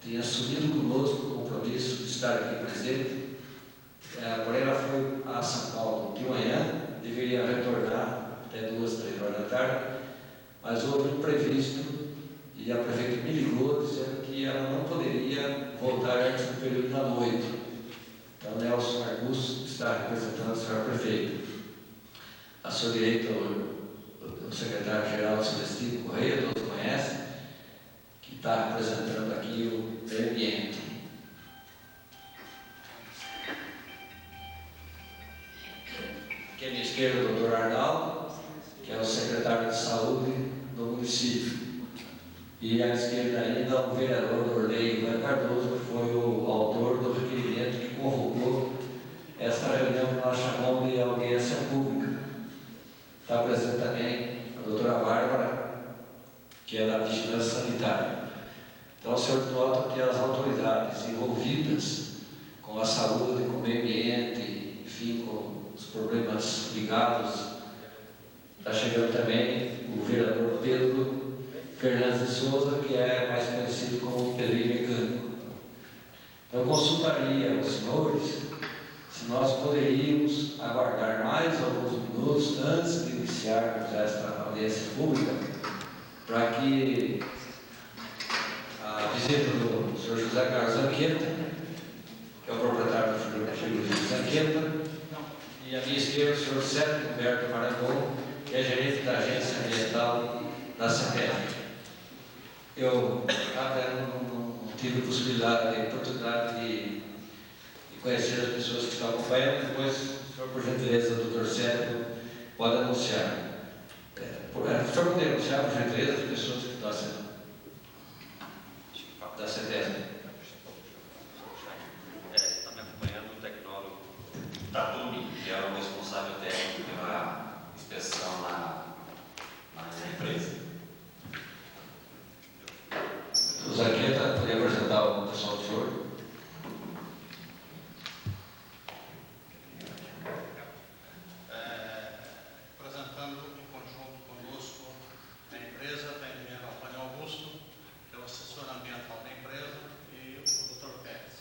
tem assumido conosco o compromisso de estar aqui presente. Porém, ela foi a São Paulo de manhã, deveria retornar até 2, 3 horas da tarde, mas houve um imprevisto e a prefeita me ligou dizendo que ela não poderia voltar antes do período da noite. Então, Nelson Augusto está representando a senhora prefeita. A sua direita, o secretário-geral Celestino Correia, todos conhecem, que está representando aqui o meio ambiente. Aqui à minha esquerda, o doutor Arnaldo, que é o secretário de saúde do município. E à esquerda ainda o vereador Orley Ivan Cardoso, que foi o autor do requerimento que convocou esta reunião que nós chamamos de audiência pública. Está presente também a doutora Bárbara, que é da Vigilância Sanitária. Então, o senhor nota que as autoridades envolvidas com a saúde, com o meio ambiente, enfim, com os problemas ligados, está chegando também o vereador Pedro Fernandes de Souza, que é mais conhecido como Pedrinho Mecânico. Eu consultaria os senhores se nós poderíamos aguardar mais alguns minutos antes de iniciarmos esta audiência pública, para que a visita do senhor José Carlos Zanqueta, que é o proprietário do frigorífico Zanqueta, e à minha esquerda o senhor Sérgio Humberto Marangon, que é gerente da Agência Ambiental da CETESB. Eu até não tive a oportunidade de conhecer as pessoas que estão acompanhando. Depois, o senhor, por gentileza, doutor Sérgio, pode anunciar. O senhor poderia anunciar, por gentileza, as pessoas que estão sendo da CETESB? Está me acompanhando o tecnólogo Tatumi, que é o responsável técnico pela inspeção na empresa. O Zanqueta poderia apresentar o pessoal do senhor? Apresentando em conjunto conosco a empresa, está o engenheiro Antônio Augusto, que é o assessor ambiental da empresa, e o Dr. Pérez.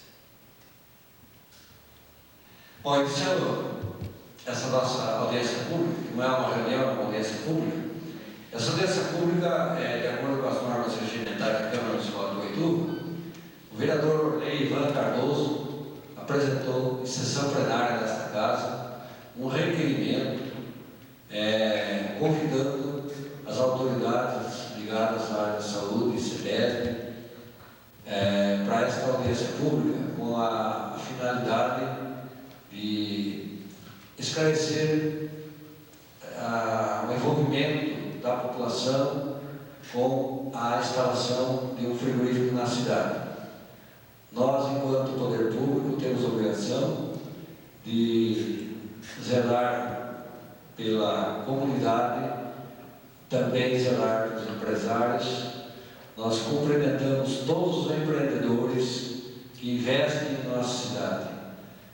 Bom, iniciando essa nossa audiência pública, que não é uma reunião, é uma audiência pública. Essa audiência pública, de acordo com as normas regimentais da Câmara Municipal de Boituva, o vereador Orley Ivan Cardoso apresentou em sessão plenária desta casa um requerimento convidando as autoridades ligadas à área de saúde e CETESB para esta audiência pública, com a finalidade de esclarecer o envolvimento da população com a instalação de um frigorífico na cidade. Nós, enquanto poder público, temos a obrigação de zelar pela comunidade, também zelar pelos empresários. Nós cumprimentamos todos os empreendedores que investem em nossa cidade.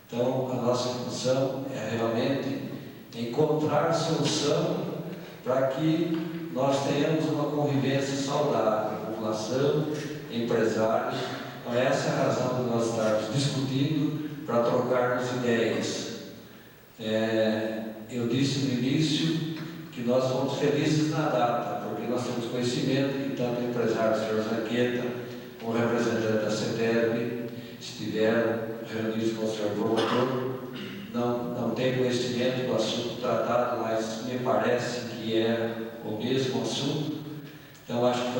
Então, a nossa função é realmente encontrar solução para que nós tenhamos uma convivência saudável, população, empresários. Então, essa é a razão de nós estarmos discutindo, para trocarmos ideias. Eu disse no início que nós fomos felizes na data, porque nós temos conhecimento que tanto o empresário, o senhor Zanqueta, como o representante da CETESB, estiveram reunidos com o senhor promotor. Não tenho conhecimento do assunto tratado, mas me parece que é o mesmo assunto. Então, acho que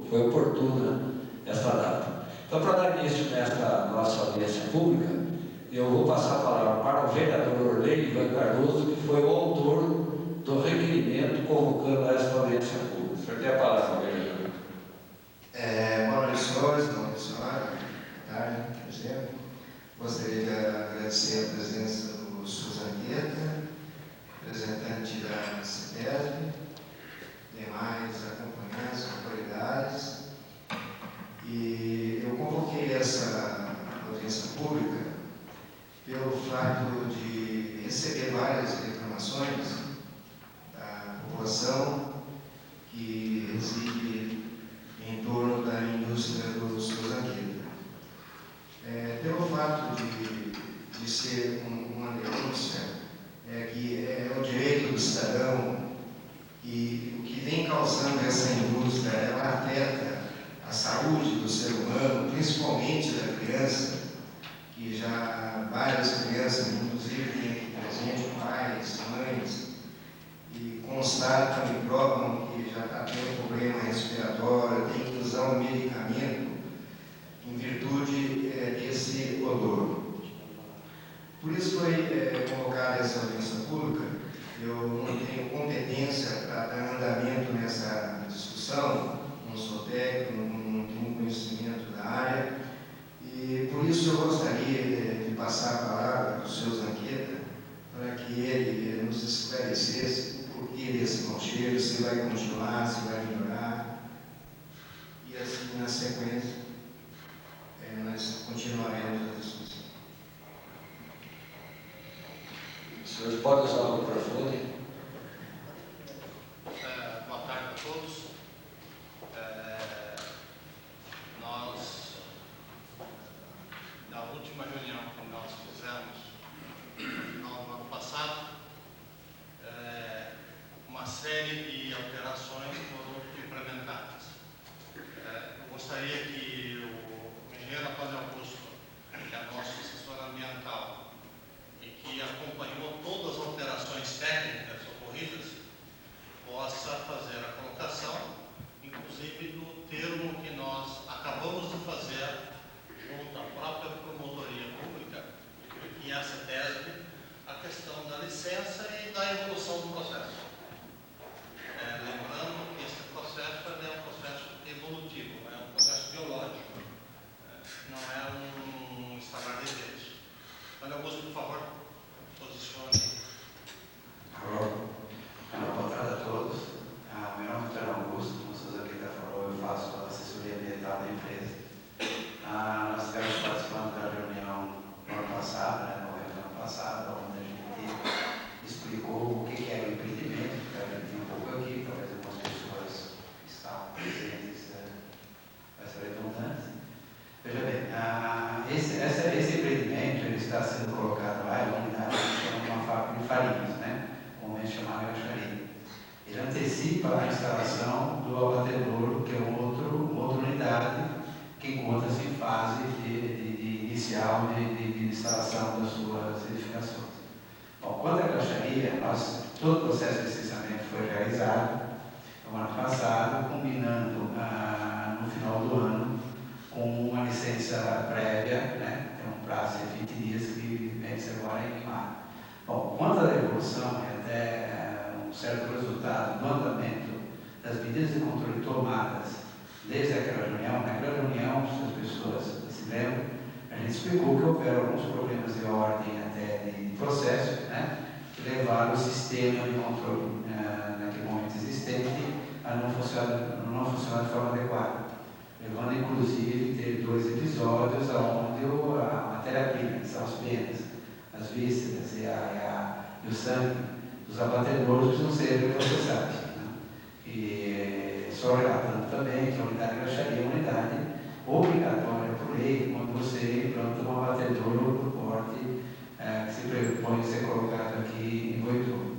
foi oportuna esta data. Então, para dar início nesta nossa audiência pública, eu vou passar a palavra para o vereador Orley Ivan Cardoso, que foi o autor do requerimento convocando esta audiência pública. O senhor tem a palavra, vereador. Boa noite, senhores, boa noite, senhora. Boa tarde, presidente. Gostaria de agradecer a presença do senhor Zanqueta, representante da CETESB, demais acompanhantes, autoridades. E eu convoquei essa audiência pública pelo fato de receber várias reclamações da população atuação dessa indústria ela afeta a saúde do ser humano, principalmente da criança, que já várias crianças, inclusive, têm aqui presente pais, mães, e constatam e provam que já está tendo problema respiratório, tem que usar um medicamento em virtude desse odor. Por isso foi convocada essa audiência pública. Eu não tenho competência para dar andamento nessa discussão, não sou técnico, não tenho conhecimento da área, e por isso eu gostaria de passar a palavra para o seu Zanqueta, para que ele nos esclarecesse o porquê desse mau cheiro, se vai continuar, se vai melhorar, e assim, na sequência, nós continuaremos a discussão. Os senhores podem usar o microfone? Boa tarde a todos. Nós, na última reunião que nós fizemos no final do ano passado, uma série de alterações foram implementadas. Eu gostaria que o engenheiro Antônio Augusto, que é nosso assessor ambiental, e que acompanhou todas as alterações técnicas ocorridas, possa fazer a colocação, inclusive do termo que nós acabamos de fazer junto à própria promotoria pública, que é a CETESB, a questão da licença e da evolução do processo. Lembrando que esse processo é um processo evolutivo, é um processo biológico, não é um instalar de dedos. Antônio Augusto, por favor, posicione. Alô, boa tarde a todos. Meu nome é Antônio Augusto, como o Sr. Zanqueta falou, eu faço a assessoria ambiental da empresa. Nós estivemos participando da reunião no ano passado, novembro do ano passado, onde a gente explicou o que era o empreendimento, que a gente tinha um pouco aqui, talvez algumas pessoas que estavam presentes vai ser redundante. Veja bem, esse empreendimento ele está sendo colocado lá, é uma unidade que chama uma fábrica de farinhas, comumente chamada graxaria. Ele antecipa a instalação do abatedouro, que é uma outra unidade que encontra-se em fase inicial de instalação das suas edificações. Bom, quanto à graxaria, todo o processo de licenciamento foi realizado no ano passado, combinando no final do ano com uma licença prévia, tem um prazo de 20 dias que vence agora em maio. Bom, quanto à evolução e até um certo resultado do andamento das medidas de controle tomadas desde aquela reunião, naquela reunião, se as pessoas se lembram, a gente explicou que houveram alguns problemas de ordem até de processo, que levaram o sistema de controle naquele momento existente a não funcionar de forma adequada, levando inclusive ter 2 episódios onde a matéria-prima, que são as penas, as vísceras e o sangue dos abatedouros não sejam processados. E só relatando também que a unidade de graxaria é uma unidade obrigatória por lei quando você implanta um abatedouro por porte que se propõe ser colocado aqui em Boituva.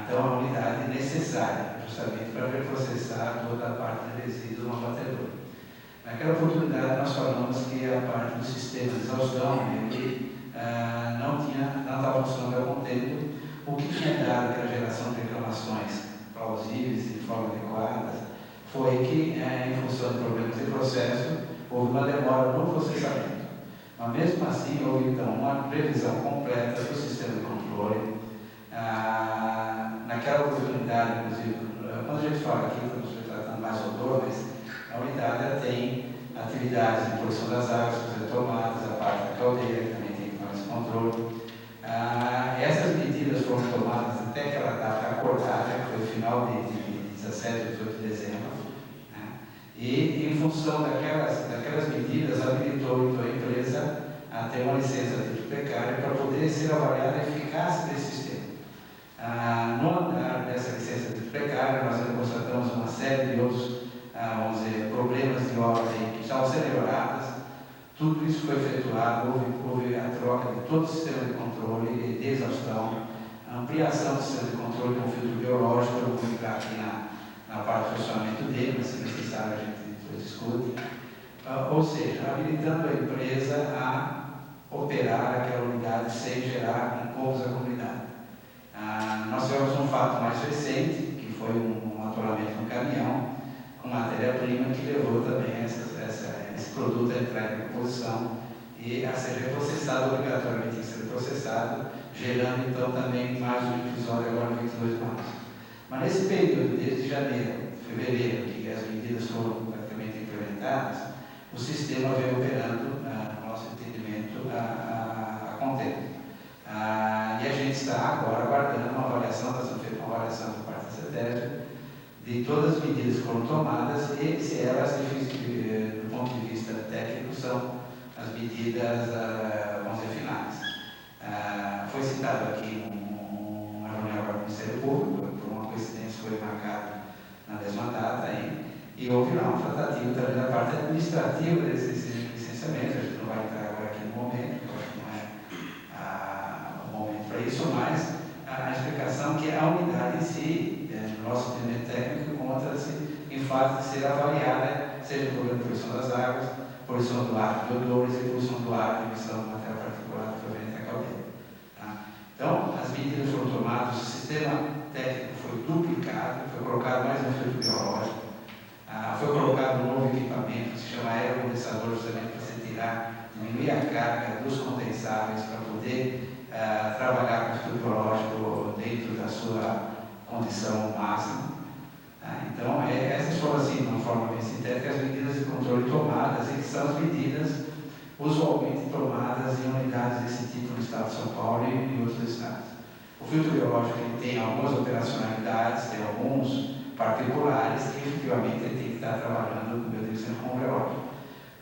Então, é uma unidade necessária, justamente para reprocessar toda a parte de resíduos do abatedouro. Naquela oportunidade, nós falamos que a parte do sistema de exaustão não estava funcionando a contento, o que tinha dado aquela geração de reclamações plausíveis e de forma adequada foi que, em função de problemas de processo, houve uma demora no processamento. Mas mesmo assim, houve então uma revisão completa do sistema de controle. Naquela oportunidade, inclusive, quando a gente fala aqui, estamos tratando mais odor, mas a unidade ela tem atividades de produção das águas, as retomadas, a parte da caldeira, que também tem que fazer esse controle. Essas medidas foram tomadas até aquela data acordada, que foi o final de 17 e 18 de dezembro, e em função daquelas medidas habilitou então, a empresa a ter uma licença de precária para poder ser avaliada a eficácia desse sistema. No andar dessa licença de precária, nós constatamos uma série de outros problemas de ordem que estavam sendo melhoradas. Tudo isso foi efetuado, houve a troca de todo o sistema de controle de exaustão, a ampliação do sistema de controle com filtro biológico, eu vou entrar aqui na para o funcionamento dele, mas se necessário a gente depois discute. Ou seja, habilitando a empresa a operar aquela unidade sem gerar incômodos à comunidade. Nós tivemos um fato mais recente, que foi um atolamento no caminhão, com matéria-prima que levou também esse produto a entrar em composição e a ser reprocessado, obrigatoriamente a ser processado, gerando então também mais um episódio agora no 22 de março. Mas nesse período, desde janeiro, fevereiro, que as medidas foram praticamente implementadas, o sistema veio operando, no nosso entendimento, a contento. E a gente está agora aguardando uma avaliação, está sendo feita uma avaliação por parte da CETESB, de todas as medidas que foram tomadas e se elas, do ponto de vista técnico, são as medidas, vamos dizer, finais. Foi citado aqui uma reunião agora do Ministério Público, por uma coincidência foi marcada na mesma data aí, e houve lá um tratativo também da parte administrativa desse licenciamento. A gente não vai entrar agora aqui no momento, porque não é o momento para isso, mas a explicação que a unidade em si, no nosso entendimento técnico, encontra-se em fase de ser avaliada, seja por poluição das águas, poluição do ar de odores e poluição do ar de emissão de matéria particulada proveniente da caldeira. Então, as medidas foram tomadas, o sistema técnico foi duplicado, foi colocado mais um filtro biológico, foi colocado um novo equipamento que se chama aerocondensador, justamente para se diminuir a carga dos condensáveis para poder trabalhar com o filtro biológico dentro da sua condição máxima. Então, essas foram, assim, de uma forma bem sintética, as medidas de controle tomadas, e que são as medidas usualmente tomadas em unidades desse tipo no estado de São Paulo e em outros estados. O filtro biológico ele tem algumas operacionalidades, tem alguns particulares que efetivamente ele tem que estar trabalhando, como eu disse, com o biológico.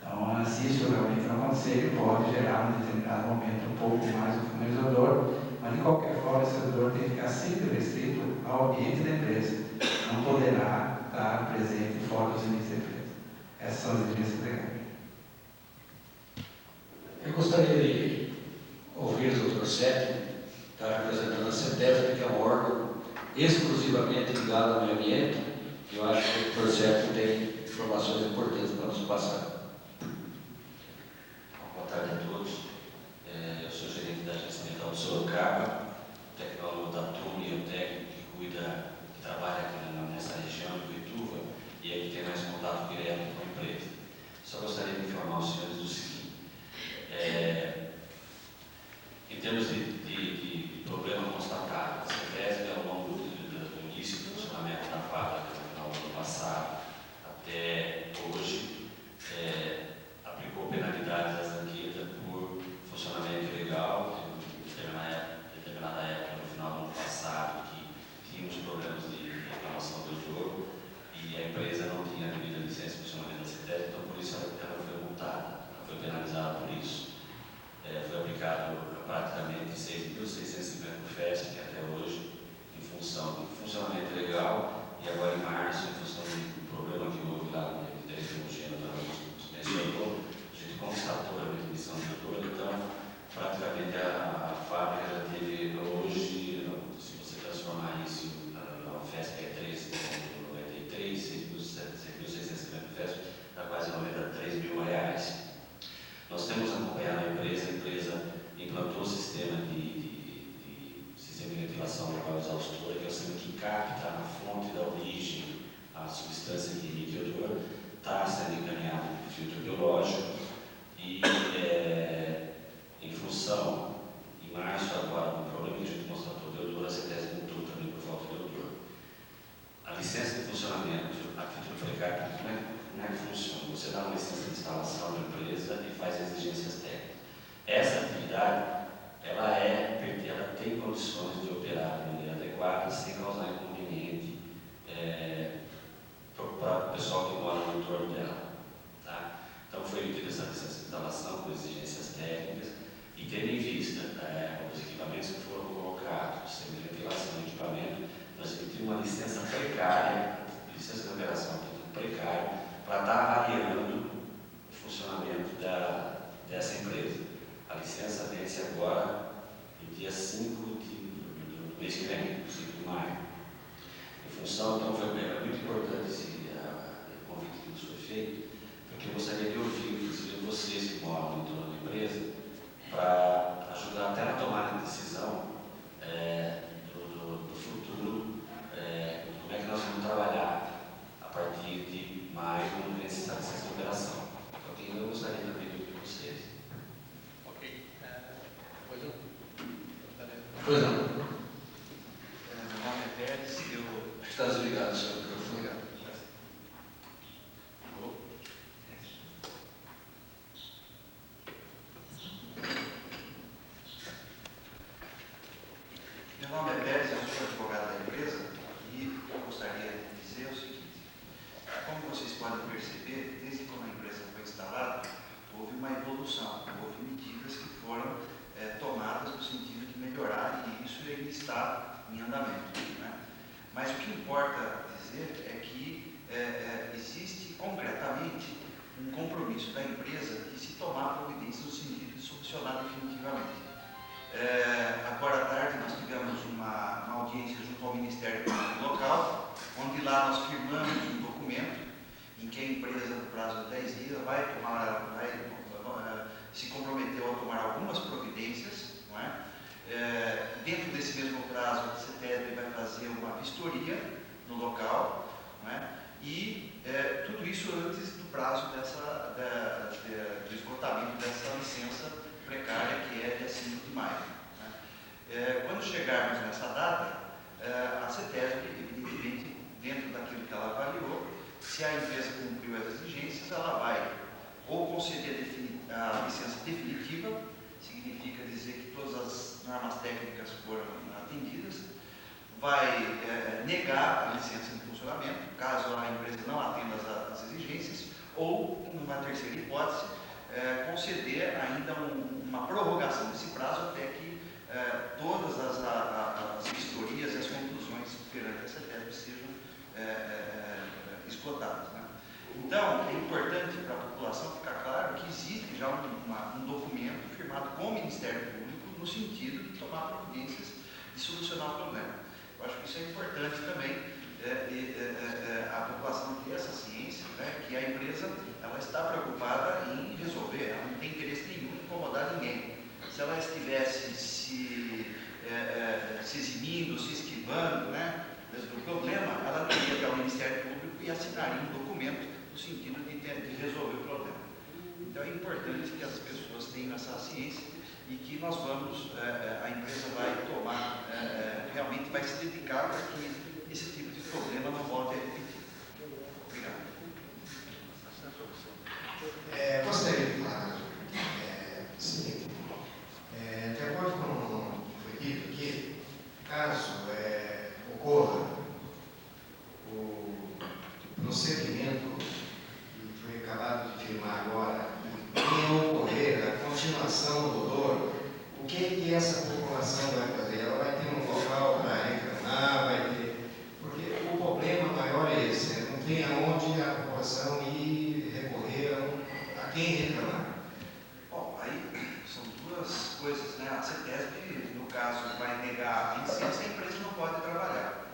Então, se isso realmente não acontecer, ele pode gerar, em determinado momento, um pouco mais ou menos odor, mas de qualquer forma, esse odor tem que ficar sempre restrito ao ambiente da empresa, não poderá estar presente fora dos limites da empresa. Essas são as exigências legais. Eu gostaria de ouvir o Dr. Sete, que está representando a CETESB, que é um órgão exclusivamente ligado ao meio ambiente. Eu acho que o Dr. Sete tem informações importantes para nos passar. Boa tarde a todos. Eu sou gerente da Agência Ambiental de Sorocaba, tecnólogo da TUMI, e o técnico que trabalha aqui nessa região de Boituva e é que tem mais contato direto com a empresa. Só gostaria de informar os senhores do seguinte. Em termos de problema constatado, a CETESB, ao longo do início do funcionamento da fábrica, no final do ano passado, até hoje, aplicou penalidades às anquitas por funcionamento ilegal, em determinada época, no final do ano passado, que tínhamos problemas de reclamação do jogo e a empresa não tinha devido a licença de funcionamento da CETESB, então por isso ela foi multada, ela foi penalizada por isso. Foi aplicado praticamente 6.650 FESP até hoje, em função do funcionamento legal, e agora em março, em função do problema que houve lá no Ministério da Higiene, mencionou, a gente constatou a emissão de odor, então praticamente a fábrica já teve hoje, se você transformar isso na FESP é 3,93, 6.650 FESP, dá quase R$93 mil. Nós temos acompanhado a empresa implantou o sistema de ventilação local exaustora, que é o sistema que capta na fonte da origem a substância que emite odor, está sendo encaminhado para o filtro biológico e, em função, em março agora, um problema que a gente constatou de odor, a CETESB multou também por falta de odor. A licença de funcionamento a título precário, como é que funciona? Você dá uma licença de instalação da empresa e faz exigências técnicas. Essa atividade, ela tem condições de operar de maneira adequada, sem causar inconveniente para o pessoal que mora no entorno dela. Tá? Então, foi emitida essa licença de instalação com exigências técnicas e tendo em vista os equipamentos que foram colocados, sem ventilação do equipamento, nós emitimos uma licença precária, licença de operação precária, para estar avaliando o funcionamento dessa empresa. A licença vence agora no dia 5 do mês que vem, 5 de maio. Em função, então, foi muito importante Pois não. Meu nome é Pérez, Está desligado, senhor microfone. Meu nome é Pérez, eu sou advogado da empresa e eu gostaria de dizer o seguinte: como vocês podem perceber, desde quando a empresa foi instalada, houve uma evolução, houve medidas que foram tomadas no sentido de melhorar e isso ainda está em andamento, né? Mas o que importa dizer é que existe concretamente um compromisso da empresa de se tomar providências no sentido de solucionar definitivamente. Agora à tarde nós tivemos uma audiência junto ao Ministério Público Local, onde lá nós firmamos um documento em que a empresa, no prazo de 10 dias, se comprometeu a tomar algumas providências, não é? Dentro desse mesmo prazo, a CETESB vai fazer uma vistoria no local, não é? E tudo isso antes do prazo do esgotamento dessa licença precária, que é dia 5 de maio. Né? Quando chegarmos nessa data, a CETESB, evidentemente, dentro daquilo que ela avaliou, se a empresa cumpriu as exigências, ela vai ou conceder a licença definitiva, significa dizer que todas as normas técnicas foram atendidas, vai negar a licença de funcionamento, caso a empresa não atenda as exigências, ou, numa terceira hipótese, conceder ainda uma prorrogação desse prazo até que todas as vistorias e as conclusões perante a CETESB sejam esgotadas. Né? Então, é importante para a população ficar claro que existe já um documento firmado com o Ministério Público no sentido de tomar providências de solucionar o problema. Eu acho que isso é importante também, a população ter essa ciência, né, que a empresa ela está preocupada em resolver, ela não tem interesse nenhum em incomodar ninguém. Se ela estivesse se eximindo, se esquivando, né, do problema, ela não iria ao Ministério Público e assinaria um documento no sentido de resolver o problema. Então é importante que as pessoas tenham essa ciência e que nós vamos, a empresa vai tomar, realmente vai se dedicar para que esse tipo de problema não volte a repetir. Obrigado. Gostaria de falar o seguinte, de acordo com o que foi dito aqui, caso ocorra o procedimento que foi acabado de firmar agora, e ocorrer a continuação do dor, o que essa população vai fazer? Ela vai ter um local para reclamar, vai ter... Porque o problema maior é esse, não tem aonde a população ir recorrer a quem reclamar. Bom, aí são duas coisas, né? A CETESB, no caso, vai negar a licença e a empresa não pode trabalhar.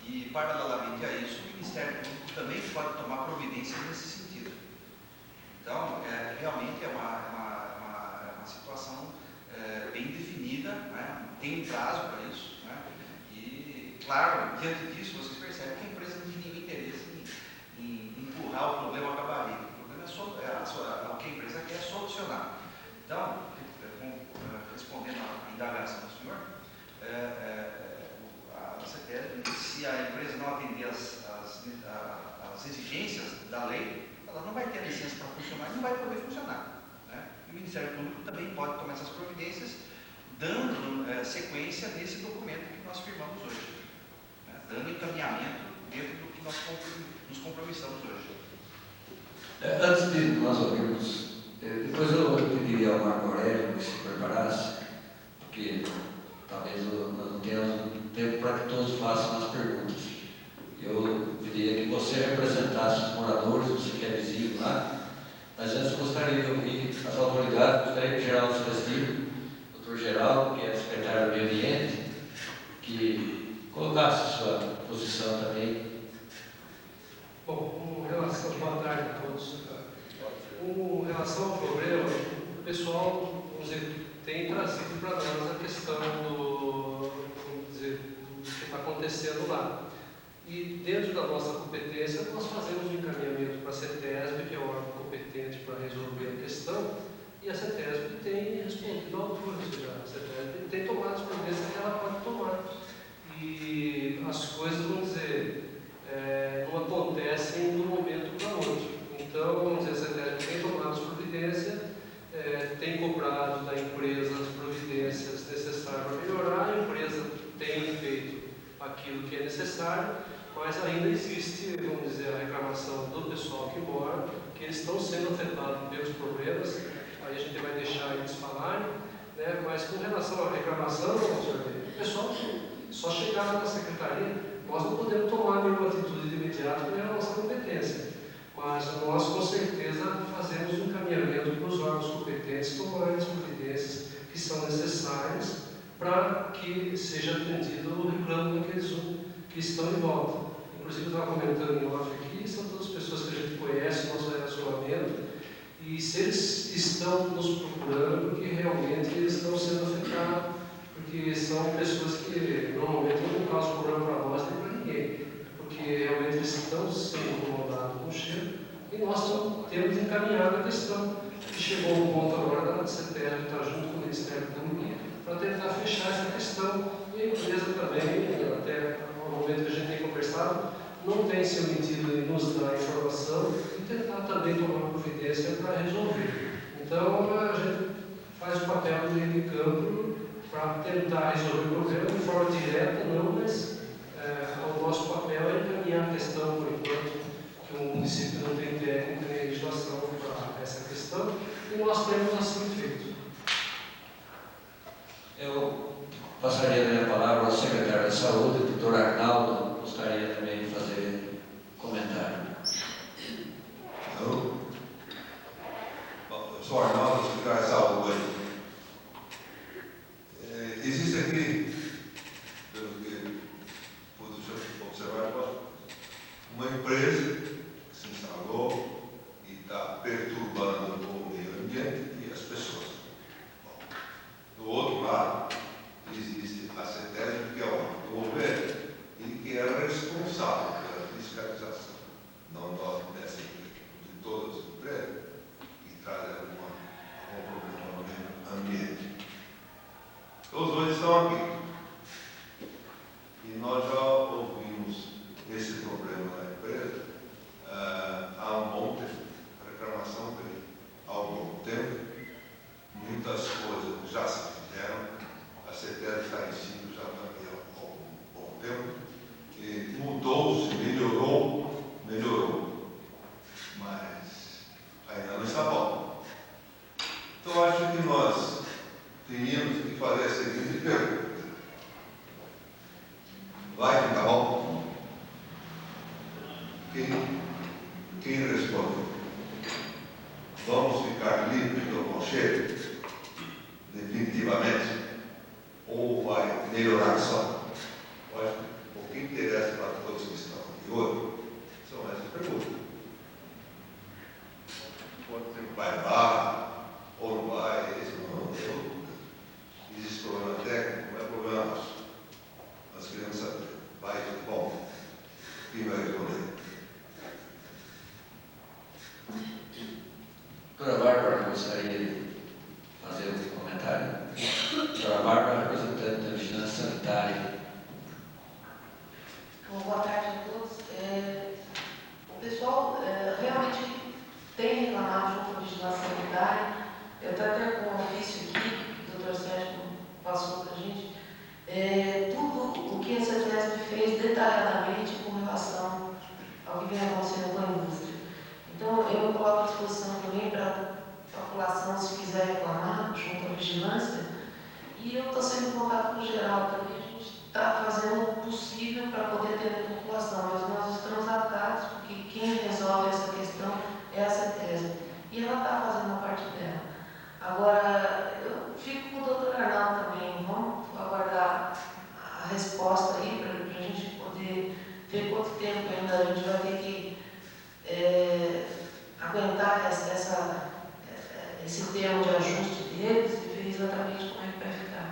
E, paralelamente a isso, o Ministério Público também pode tomar providências nesse sentido. Então, realmente é uma situação bem definida, né? Tem um prazo para isso, né? E, claro, diante disso, vocês percebem que a empresa não tem nenhum interesse em empurrar o problema para a barriga. O problema o que a empresa quer é solucionar. Então, respondendo à indagação do senhor, a CETESB, se a empresa não atender as exigências da lei, ela não vai ter licença para funcionar e não vai poder funcionar. Né? E o Ministério Público também pode tomar essas providências, dando sequência nesse documento que nós firmamos hoje, né? Dando encaminhamento dentro do que nós nos compromissamos hoje. Antes de nós ouvirmos, depois eu pediria ao Marco Aurélio que se preparasse, porque talvez nós não tenhamos tempo para que todos façam as perguntas. Eu pediria que você representasse os moradores, você que é vizinho lá, mas antes gostaria de ouvir as autoridades, gostaria que o Geraldo Celestino, doutor Geraldo, que é secretário do Meio Ambiente, que colocasse sua posição também. Bom, boa tarde a todos. Com relação ao problema, o pessoal, vamos dizer, tem trazido para nós a questão do que está acontecendo lá. E dentro da nossa competência, nós fazemos um encaminhamento para a CETESB, que é o órgão competente para resolver a questão, e a CETESB tem respondido ao autor, ou seja, a CETESB tem tomado as providências que ela eles estão sendo afetados pelos problemas, aí a gente vai deixar eles falarem, né? Mas com relação à reclamação, o pessoal só chegar na secretaria, nós não podemos tomar nenhuma atitude de imediato com relação à competência, mas nós com certeza fazemos um encaminhamento para os órgãos competentes tomarem as providências que são necessárias para que seja atendido o reclamo daqueles que estão em volta. Inclusive, eu estava comentando em off aqui, são todas pessoas que a gente conhece, nosso relacionamento, e se eles estão nos procurando, porque realmente eles estão sendo afetados, porque são pessoas que normalmente não causam problema para nós nem para ninguém, porque realmente eles estão sendo incomodados com o cheiro, e nós temos encaminhado a questão, que chegou um ponto agora da CETESB estar junto com o Ministério Público, para tentar fechar essa questão, e a empresa também, até ao momento que a gente tem conversado, não tem se omitido em nos dar informação e tentar também tomar providência para resolver. Então, a gente faz o papel do meio de campo para tentar resolver o problema de forma direta, não, mas o nosso papel é encaminhar a questão, por enquanto, que o município não tem técnica nem legislação para essa questão, e nós temos assim feito. Eu passaria a minha palavra ao secretário de Saúde, o doutor Arnaldo, gostaria também de fazer comentário. Alô? Bom, eu sou o Arnaldo, secretário de Saúde. Existe aqui, pelo que pude observar, uma empresa que se instalou e está perturbando o meio ambiente e as pessoas. Bom, do outro lado, existe a CETESB, que é o governo, e que é responsável pela fiscalização, não dessa empresa, de todas as empresas, que trazem algum problema ao meio ambiente. Os dois estão aqui. E nós já ouvimos esse problema na empresa há um bom tempo. A reclamação veio há algum tempo. Muitas coisas já se fizeram. A CETESB está em cima já também há algum bom tempo. E mudou-se, melhorou. Mas ainda não está bom. Então acho que nós teríamos que fazer a seguinte pergunta: vai ficar bom? Quem responde? Vamos ficar livres do mau cheiro? Definitivamente? Ou vai melhorar só? Acho que o que interessa para todos que estão aqui hoje são essas perguntas. Vai lá ou não vai? Isso não é. Existe problema técnico, não é problema nosso. Nós queremos saber. Vai, bom. Quem vai responder? Doutora Bárbara, gostaria de fazer um comentário. Doutora Bárbara, representante da Vigilância Sanitária. Bom, boa tarde a todos. O pessoal realmente tem reclamado junto à Vigilância Sanitária. Eu estou até com um ofício aqui, o Dr. Sérgio passou para a gente, tudo o que a CETESB fez detalhadamente com relação ao que vem acontecendo com a indústria. Então, eu me coloco à disposição também para a população, se quiser reclamar, junto à vigilância, e eu estou sendo em contato com o geral também. A gente está fazendo o possível para poder atender a população, mas nós estamos atados, porque quem resolve essa questão é a CETESB, e ela está fazendo a parte dela. Agora, eu fico com o doutor Arnaldo também, vamos aguardar a resposta aí para a gente poder ver quanto tempo ainda a gente vai ter que aguentar esse termo de ajuste deles e ver exatamente como é que vai ficar.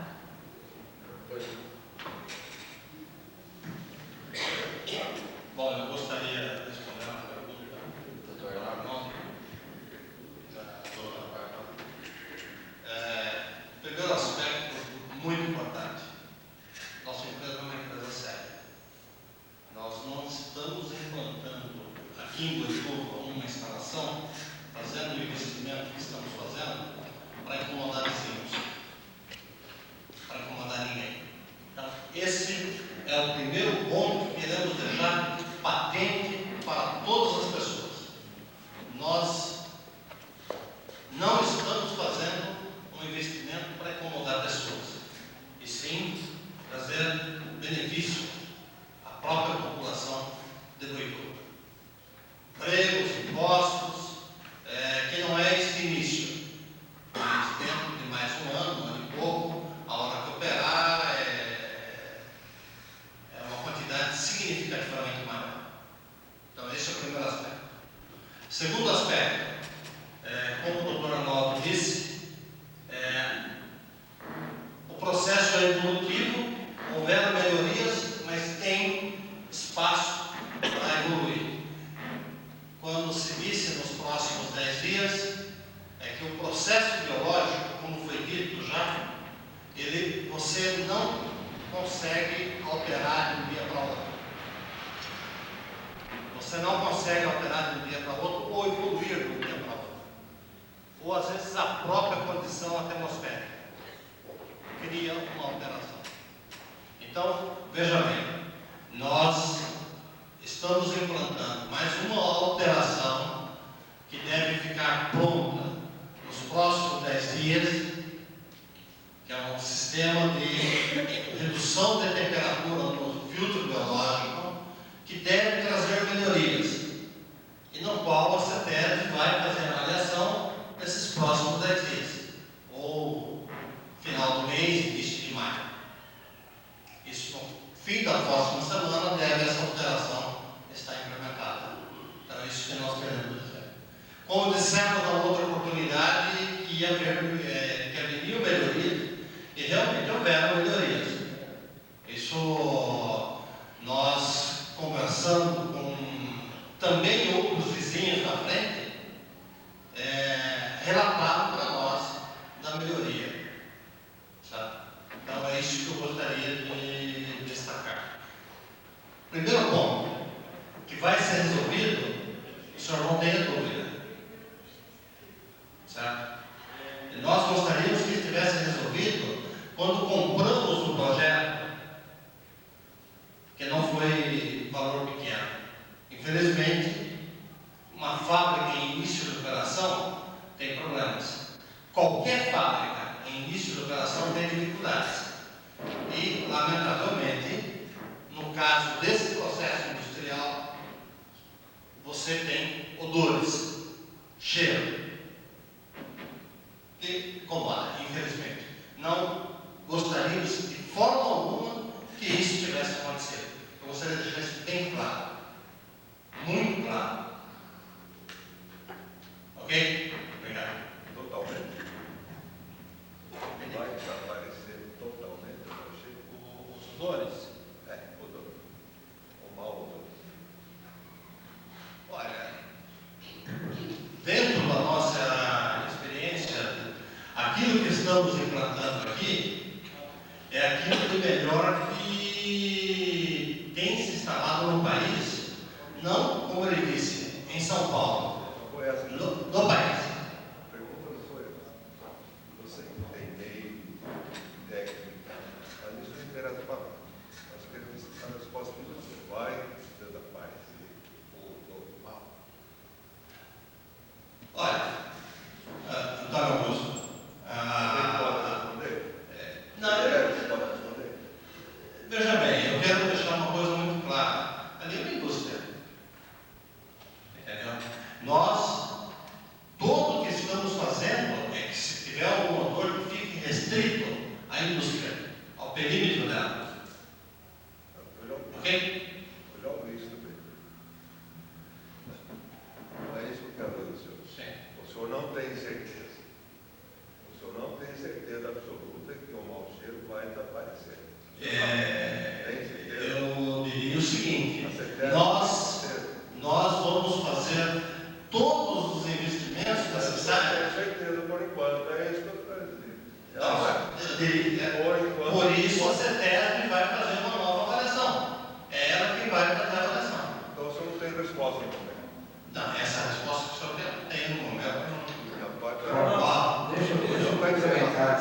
Bom, eu gostaria de responder uma pergunta do Dr. Arnaldo, da doutora Bárbara. Primeiro aspecto muito importante: nossa empresa é uma empresa séria. Nós não estamos implantando aqui em Boituva uma instalação, fazendo o investimento que estamos fazendo para incomodar vizinhos, para incomodar ninguém. Então, esse é o primeiro ponto que queremos deixar patente para todas as pessoas. Nós Segundo aspecto, como o doutor Arnaldo disse, o processo é evolutivo, houveram melhorias, mas tem espaço para evoluir. Quando se disse nos próximos 10 dias, é que o processo biológico, como foi dito já, você não consegue alterar de um dia para outro. Você não consegue alterar de um dia para outro ou evoluir de um dia para outro. Ou às vezes a própria condição atmosférica cria uma alteração. Então, veja bem, nós estamos implantando mais uma alteração que deve ficar pronta nos próximos 10 dias, que é um sistema de redução de temperatura no filtro biológico, que deve trazer melhorias, e no qual a CETESB vai fazer a avaliação nesses próximos 10 dias, ou final do mês, início de maio. Isso, no fim da próxima semana, deve essa alteração estar implementada. Então, é isso que nós queremos dizer. Como dissemos na outra oportunidade, que haveriam melhorias, e realmente houveram melhorias. Isso nós, conversando com também outros vizinhos na frente, relataram para nós da melhoria. Sabe? Então é isso que eu gostaria de destacar. Primeiro ponto, que vai ser resolvido, o senhor não tenha dúvida. Certo? E nós gostaríamos que estivesse resolvido quando compramos o projeto, que não foi valor pequeno. Infelizmente, uma fábrica em início de operação tem problemas. Qualquer fábrica em início de operação tem dificuldades. E, lamentavelmente, no caso desse processo industrial, você tem odores, cheiro, e incomoda, infelizmente. Não gostaríamos de forma alguma que isso tivesse acontecido. Eu gostaria de deixar isso bem claro. Muito claro. Ok? Obrigado. Totalmente. Vai desaparecer totalmente, eu achei. Os odores? Odor. O mau odor. Olha, dentro da nossa experiência, aquilo que estamos implantando aqui é aquilo de melhor que tem se instalado no país, não, como ele disse, em São Paulo, Foi essa no país. A pergunta não foi essa. Você tem meio, técnica, mas isso não interessa para nós. Nós queremos a resposta de você. Vai desaparecer o mal. Olha, Antônio Augusto, Pode responder? Pode responder? veja bem, eu quero deixar uma coisa muito clara. Ali é uma indústria. Entendeu? Nós, tudo o que estamos fazendo é que se tiver algum motor que fique restrito à indústria, ao perímetro dela. Ok? Eu já ouvi isso também. Não é isso que eu quero dizer, senhor. Sim. O senhor não tem certeza. O senhor não tem certeza absoluta que o mau cheiro vai desaparecer. Tem certeza? Eu diria o seguinte, A certeza? nós vamos fazer todos os investimentos necessários. Tenho certeza por enquanto, é isso que eu quero dizer. Eu diria, Por enquanto. por isso a CETESB vai fazer uma nova avaliação. É ela que vai fazer a avaliação. Então o senhor não tem resposta no momento. Não, essa resposta que o senhor tem no momento. Deixa eu complementar.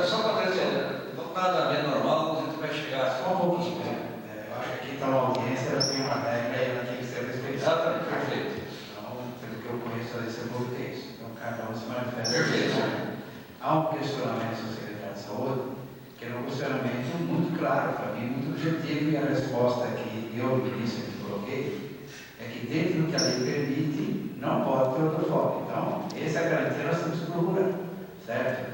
Só para dizer, nada a ver normal, a gente vai chegar Só um pouquinho. Eu acho que aqui está uma audiência, ela tem uma regra e ela tem que ser respeitada. exatamente, perfeito. Então, pelo que eu conheço a Luxemburgo é isso. Então, cada um se manifesta. Perfeito. Há um questionamento do secretário de Saúde, que é um questionamento muito claro para mim, muito objetivo, e a resposta que eu, no início, coloquei, é que dentro do que a lei permite, não pode ter outra forma. Então, essa é a garantia que nós temos que procurar, certo?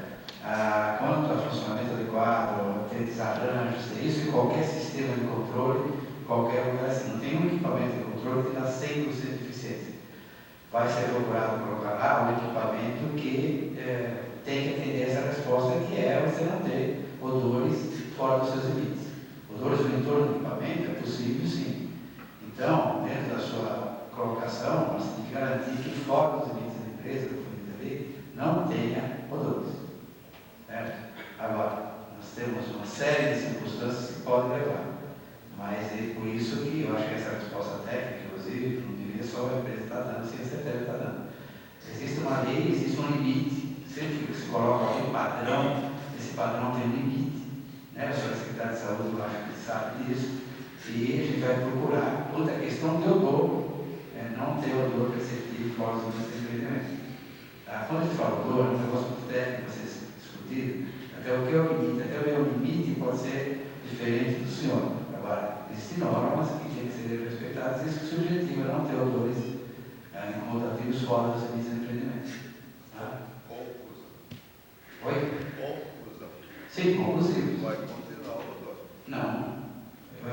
Quanto ao funcionamento adequado, ter desarranjos, ter isso em qualquer sistema de controle, qualquer lugar, assim, não tem um equipamento de controle vereador que dá 100% de eficiência. Vai ser procurado colocar lá um equipamento que tem que atender essa resposta, que é você não ter odores fora dos seus limites. Odores no entorno do equipamento é possível, sim. Então, dentro da sua colocação, você tem que garantir que fora dos limites da empresa, da lei, não tenha odores. Certo? Agora, nós temos uma série de circunstâncias que podem levar. Mas é por isso que eu acho que essa resposta técnica, inclusive, não deveria só a empresa estar dando, sem a CETESB está dando. Existe uma lei, existe um limite. Sempre que se coloca algum padrão, esse padrão tem um limite. Né? O senhor secretário de saúde, eu acho que sabe disso. E a gente vai procurar outra questão de odor, não ter odor perceptível fora dos empreendimentos. Tá? Quando a gente fala odor, é um negócio muito técnico para ser discutido. Até o que é o limite? Até o meu limite pode ser diferente do senhor. Agora, existem normas que têm que ser respeitadas, e o objetivo é não ter odores incomodativos fora dos limites do empreendimento. Tá? Oi? Sim, conclusivo. Vai continuar o odor. Não.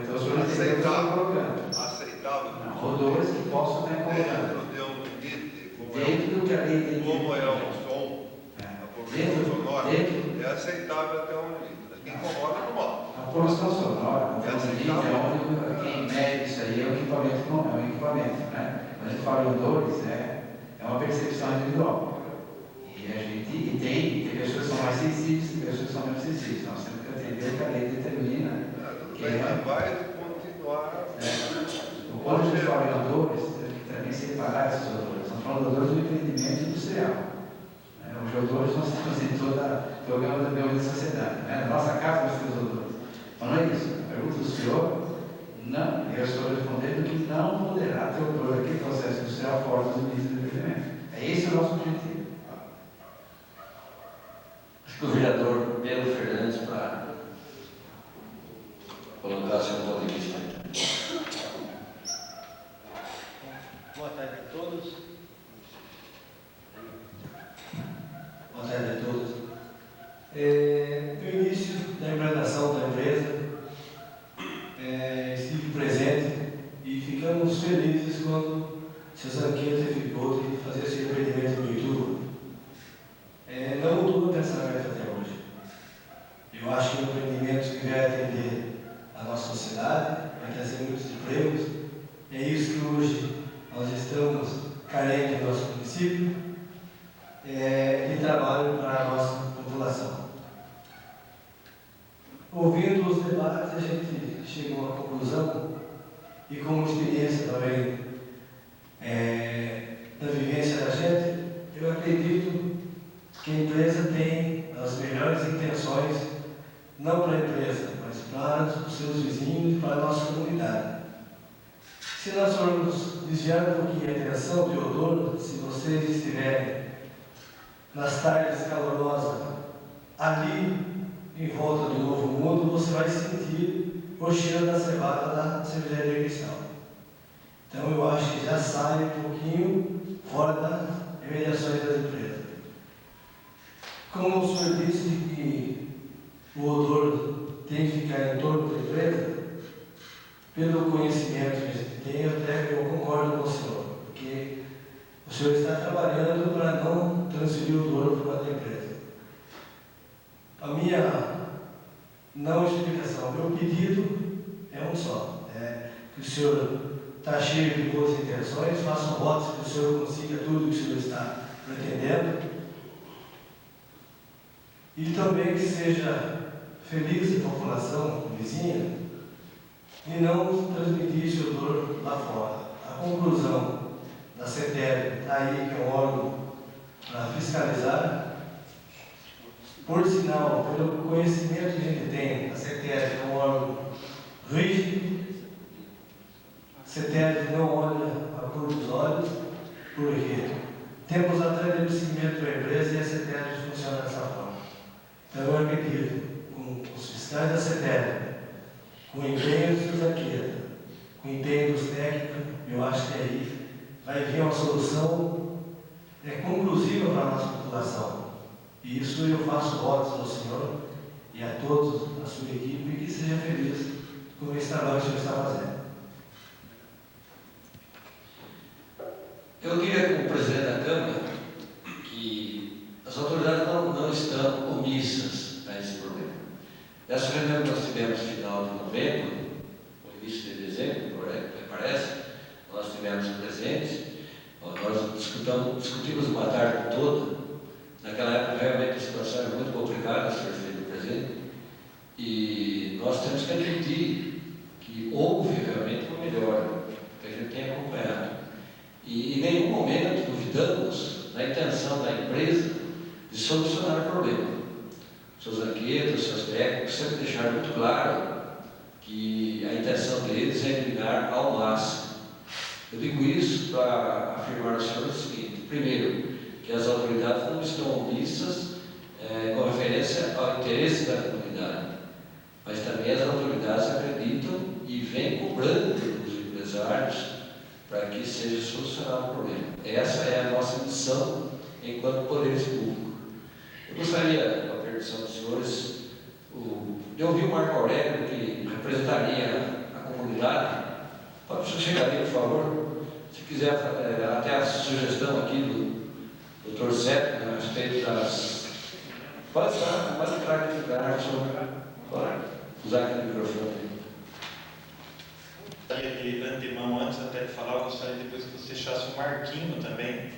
Então, o senhor não tem que estar colocando. Aceitável. Não, odores que possam estar colocando. Dentro de um limite, Dentro do que a lei tem. como é o som, a poluição sonora, é aceitável até um limite. Quem incomoda é normal. A poluição sonora, então, onde quem mede isso aí é o equipamento, não é um equipamento, né? Quando a gente fala em odores, é uma percepção individual. E a gente tem pessoas que são mais sensíveis e pessoas que são menos sensíveis. Nós temos que atender o que a lei determina. Tudo bem, mas vai continuar. Quando a gente fala em odores, tem que também separar esses odores. Estamos falando de odores do empreendimento industrial. Os odores nós temos em todo o programa da Biologia da Sociedade. Na nossa casa nós temos odores. Mas não é isso. A pergunta do senhor, não, eu estou respondendo que não poderá ter odor aqui no processo industrial fora dos limites do empreendimento. É esse o nosso objetivo. Acho que o vereador Pedro Fernandes para colocar seu ponto de vista. Boa tarde a todos. Boa tarde a todos. No início da implantação da empresa, estive presente e ficamos felizes quando o seu Zanqueiro ficou de fazer esse empreendimento no YouTube. Não mudou o pensamento até hoje. Eu acho que é um empreendimento que vai atender a nossa sociedade, vai trazer muitos empregos. É isso que hoje nós estamos carentes no nosso município, de trabalho para a nossa população. Ouvindo os debates, a gente chegou à conclusão, e como experiência também da vivência da gente, eu acredito que a empresa tem as melhores intenções, não para a empresa, mas para os seus vizinhos e para a nossa comunidade. Se nós formos desviar um pouquinho a atenção de odor, se vocês estiverem nas tardes calorosas, ali em volta do Novo Mundo, você vai sentir o cheiro da cevada da cervejaria Cristal. Então eu acho que já sai um pouquinho fora das imediações das empresas. Como o senhor disse que o odor tem que ficar em torno da empresa, pelo conhecimento que a gente tem, eu concordo com o senhor, porque o senhor está trabalhando para não transferir o odor para a empresa. A minha não explicação, meu pedido é um só, que o senhor está cheio de boas intenções, faça votos que o senhor consiga tudo que o senhor está pretendendo, e também que seja feliz a população vizinha e não transmitir esse odor lá fora. A conclusão da CETESB está aí, que é um órgão para fiscalizar. Por sinal, pelo conhecimento que a gente tem, a CETESB é um órgão rígido, a CETESB não olha a cor dos olhos, porque tempos atrás deu seguimento para a empresa e a CETESB funciona dessa forma. Então eu acredito, com os fiscais da CETESB, com o empenho dos arquitetos, com o empenho dos técnicos, eu acho que aí vai vir uma solução conclusiva para a nossa população. E isso eu faço votos ao senhor e a todos, a sua equipe, e que seja feliz com esse trabalho que o senhor está fazendo. Eu queria, como presidente da Câmara, que as autoridades não estão omissas a esse problema. Essa reunião que nós tivemos no final de novembro, no início de dezembro, parece, nós tivemos presentes, nós discutimos uma tarde toda. Naquela época, realmente, a situação era muito complicada, senhor presidente, e nós temos que admitir que houve realmente uma melhora, que a gente tem acompanhado. E em nenhum momento duvidamos da intenção da empresa de solucionar o problema. Seus arquitetos, seus técnicos sempre deixaram muito claro que a intenção deles é eliminar ao máximo. Eu digo isso para afirmar ao senhor o seguinte: primeiro, que as autoridades não estão omissas com referência ao interesse da comunidade, mas também as autoridades acreditam e vêm cobrando os empresários para que seja solucionado o problema. Essa é a nossa missão enquanto poderes públicos. Eu gostaria, com a permissão dos senhores, de ouvir o Marco Aurélio, que representaria a comunidade. Pode chegar ali, por favor. Se quiser, até a sugestão aqui do Dr. Zé, a respeito das... Pode entrar aqui no lugar, pode usar aqui o microfone. Gostaria de antemão, antes até de falar, eu gostaria depois que você deixasse o Marquinho também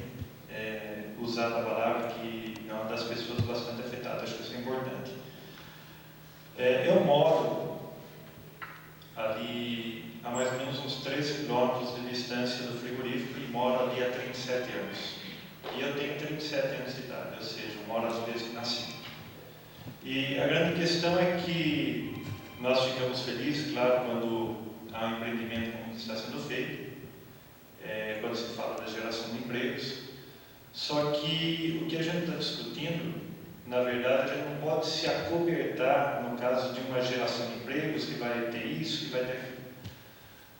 usar a palavra, que é uma das pessoas bastante afetadas, acho que isso é importante. Eu moro ali a mais ou menos uns 3 quilômetros de distância do frigorífico e moro ali há 37 anos. E eu tenho 37 anos de idade, ou seja, eu moro às vezes que nasci. E a grande questão é que nós ficamos felizes, claro, quando há um empreendimento como está sendo feito, quando se fala da geração de empregos. Só que o que a gente está discutindo, na verdade, a gente não pode se acobertar no caso de uma geração de empregos que vai ter isso, que vai ter aquilo.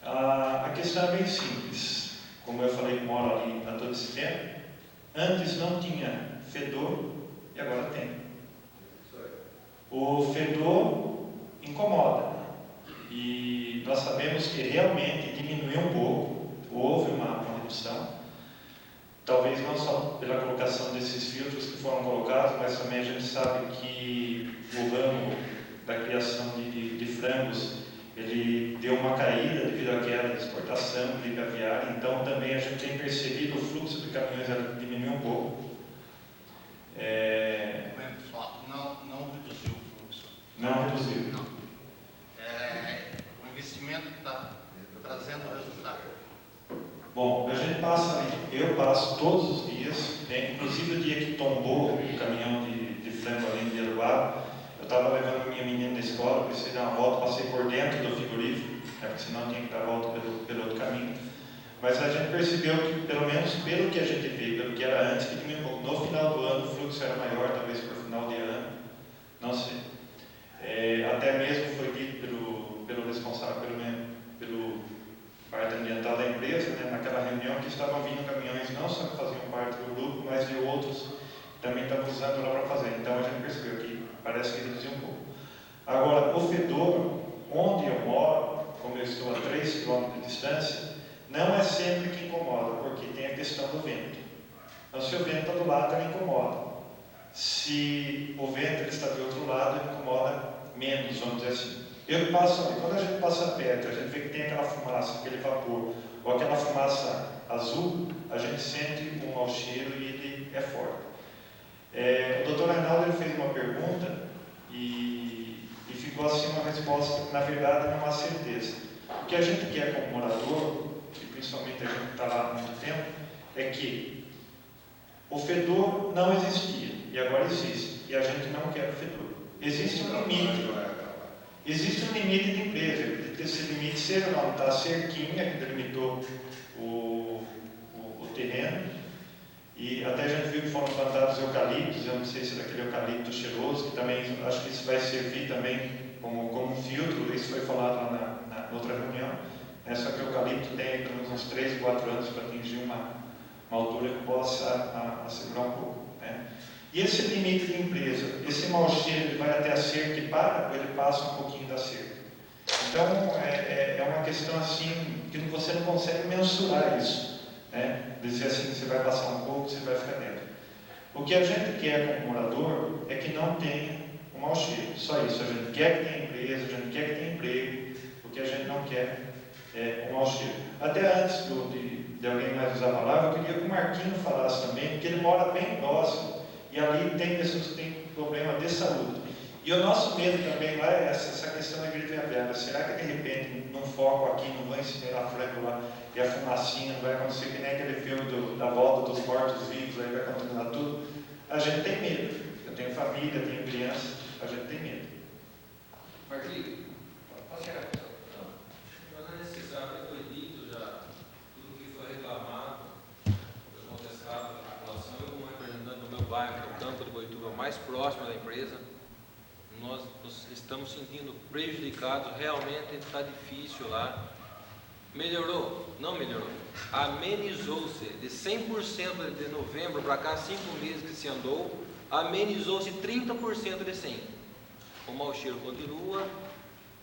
A questão é bem simples. Como eu falei, moro ali há todo esse tempo. Antes não tinha fedor e agora tem. O fedor incomoda. E nós sabemos que realmente diminuiu um pouco, houve uma redução. Talvez não só pela colocação desses filtros que foram colocados, mas também a gente sabe que o ramo da criação de frangos, ele deu uma caída devido à queda de exportação, gripe aviária. Então também a gente tem percebido o fluxo de caminhões diminuir um pouco. Não reduziu o fluxo. Não reduziu. Não. O investimento está trazendo resultado. Bom, a gente passa ali, eu passo todos os dias, inclusive o dia que tombou o caminhão de frango ali em Vieruá, eu estava levando minha menina na escola, precisei dar uma volta, passei por dentro do frigorífico, porque senão tinha que dar a volta pelo outro caminho. Mas a gente percebeu que, pelo menos pelo que a gente vê, pelo que era antes, que diminuiu um pouco. No final do ano o fluxo era maior, talvez para o final de ano, não sei. Até mesmo foi dito pelo responsável, pelo parte ambiental da empresa, né, naquela reunião, que estavam vindo caminhões não só que faziam parte do grupo, mas de outros que também estavam usando lá para fazer. Então a gente percebeu que parece que reduziu um pouco. Agora, o fedor, onde eu moro, como eu estou a 3 km de distância, não é sempre que incomoda, porque tem a questão do vento. Então, se o vento está do lado, ele incomoda. Se o vento está do outro lado, ele incomoda menos, vamos dizer assim. Eu passo ali, quando a gente passa perto, a gente vê que tem aquela fumaça, aquele vapor, ou aquela fumaça azul, a gente sente um mau cheiro e ele é forte. O Dr. Arnaldo fez uma pergunta e ficou assim uma resposta que, na verdade, não há certeza. O que a gente quer como morador, e principalmente a gente que está lá há muito tempo, é que o fedor não existia, e agora existe, e a gente não quer o fedor. Existe um limite. Existe um limite de empresa, esse limite seja não está a cerquinha que delimitou o terreno, e até a gente viu que foram plantados eucaliptos, eu não sei se é daquele eucalipto cheiroso, que também acho que isso vai servir também como um filtro, isso foi falado lá na outra reunião, né? Só que o eucalipto tem pelo menos uns 3, 4 anos para atingir uma altura que possa assegurar um pouco. Né? E esse limite de empresa, esse mau cheiro, ele vai até a cerca e para, ou ele passa um pouquinho da cerca? Então, é uma questão assim, que você não consegue mensurar isso. né? Dizer assim, você vai passar um pouco, você vai ficar dentro. O que a gente quer como morador é que não tenha um mau cheiro, só isso. A gente quer que tenha empresa, a gente quer que tenha emprego, o que a gente não quer é um mau cheiro. Até antes de alguém mais usar a palavra, eu queria que o Marquinho falasse também, porque ele mora bem próximo, e ali tem pessoas que têm problema de saúde. E o nosso medo também lá é essa questão da gripe aviária. Será que de repente, num foco aqui, não vai incinerar frango lá, e a fumacinha não vai acontecer que nem aquele filme da volta dos mortos-vivos, aí vai contaminar tudo? A gente tem medo. Eu tenho família, tenho criança, a gente tem medo. Marquinhos, pode chegar. Mas é necessário, foi dito já, tudo que foi reclamado, foi contestado pela população. Eu, como representante do meu bairro, que é o Campo de Boituva, mais próximo da empresa, nós nos estamos sentindo prejudicados, realmente está difícil lá. Melhorou? Não melhorou. Amenizou-se de 100% de novembro para cá, 5 meses que se andou, amenizou-se 30% de 100%. O mau cheiro continua.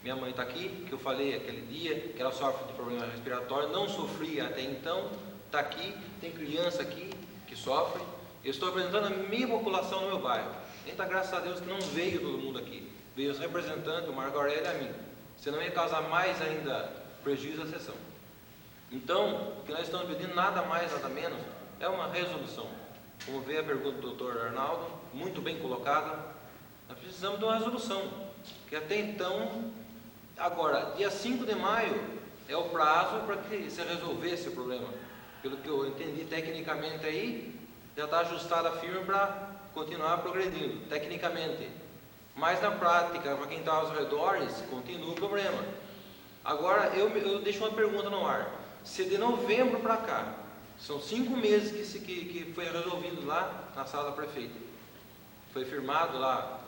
Minha mãe está aqui, que eu falei aquele dia que ela sofre de problema respiratório, não sofria até então, está aqui, tem criança aqui que sofre. Eu estou representando a minha população no meu bairro. Então, graças a Deus que não veio todo mundo aqui, veio os representantes, o Marco Aurélio e a mim, senão ia causar mais ainda prejuízo à sessão. Então, o que nós estamos pedindo, nada mais, nada menos, é uma resolução. Como veio a pergunta do Dr. Arnaldo, muito bem colocada, nós precisamos de uma resolução, que até então, agora, dia 5 de maio, é o prazo para que se resolvesse o problema. Pelo que eu entendi tecnicamente aí, já está ajustada a firma para continuar progredindo, tecnicamente. Mas na prática, para quem está aos redores, continua o problema. Agora, eu deixo uma pergunta no ar. Se de novembro para cá, são 5 meses que foi resolvido lá na sala da prefeita, foi firmado lá,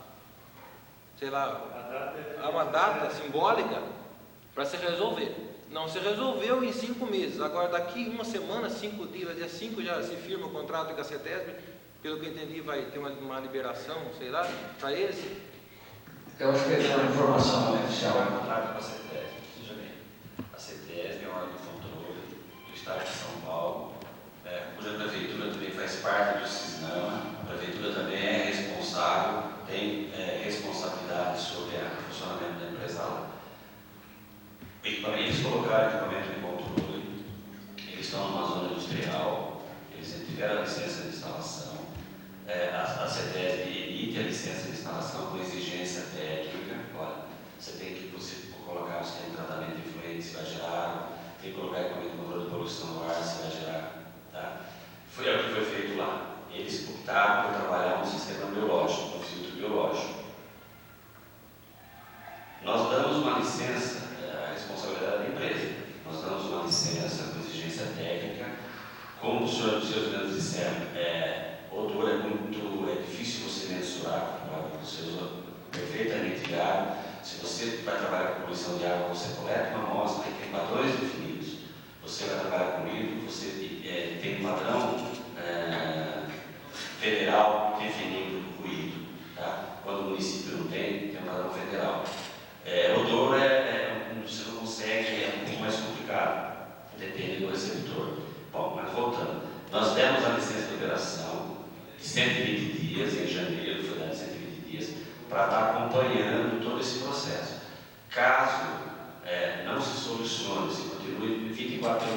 sei lá, uma data simbólica para se resolver. Não se resolveu em 5 meses. Agora, daqui uma semana, 5 dias, dia 5 já se firma o contrato com a CETESB. Pelo que eu entendi, vai ter uma liberação, sei lá, para eles. Eu acho que é uma informação oficial. Vai contrato com a CETESB, veja bem. A CETESB é um órgão de controle do Estado de São Paulo, cuja prefeitura também faz parte do CISNAMA. A prefeitura também é responsável, tem responsabilidade sobre o funcionamento da empresa lá. Eles colocaram equipamento de controle, eles estão numa zona industrial, eles tiveram a licença de instalação. A CETESB emite a licença de instalação com exigência técnica. Olha, você tem que colocar o sistema de tratamento de efluentes, se vai gerar, tem que colocar equipamento de controle de poluição do ar, se vai gerar. Tá? Foi o que foi feito lá. Eles optaram por trabalhar no sistema biológico, no filtro biológico. Nós damos uma licença, a responsabilidade da empresa. Nós damos uma licença com exigência técnica. Como os senhores disseram, odor é difícil você mensurar, você usa perfeitamente de água. Se você vai trabalhar com poluição de água, você coleta uma amostra que tem padrões definidos. Você vai trabalhar com hidro, você tem um padrão federal definindo o hidro. Tá? Quando o município não tem um padrão federal. Odor você não consegue, é um pouco mais complicado, depende do receptor. Bom, mas voltando, nós demos a licença de operação de 120 dias, em janeiro foi dado 120 dias, para estar acompanhando todo esse processo. Caso não se solucione, se continue 24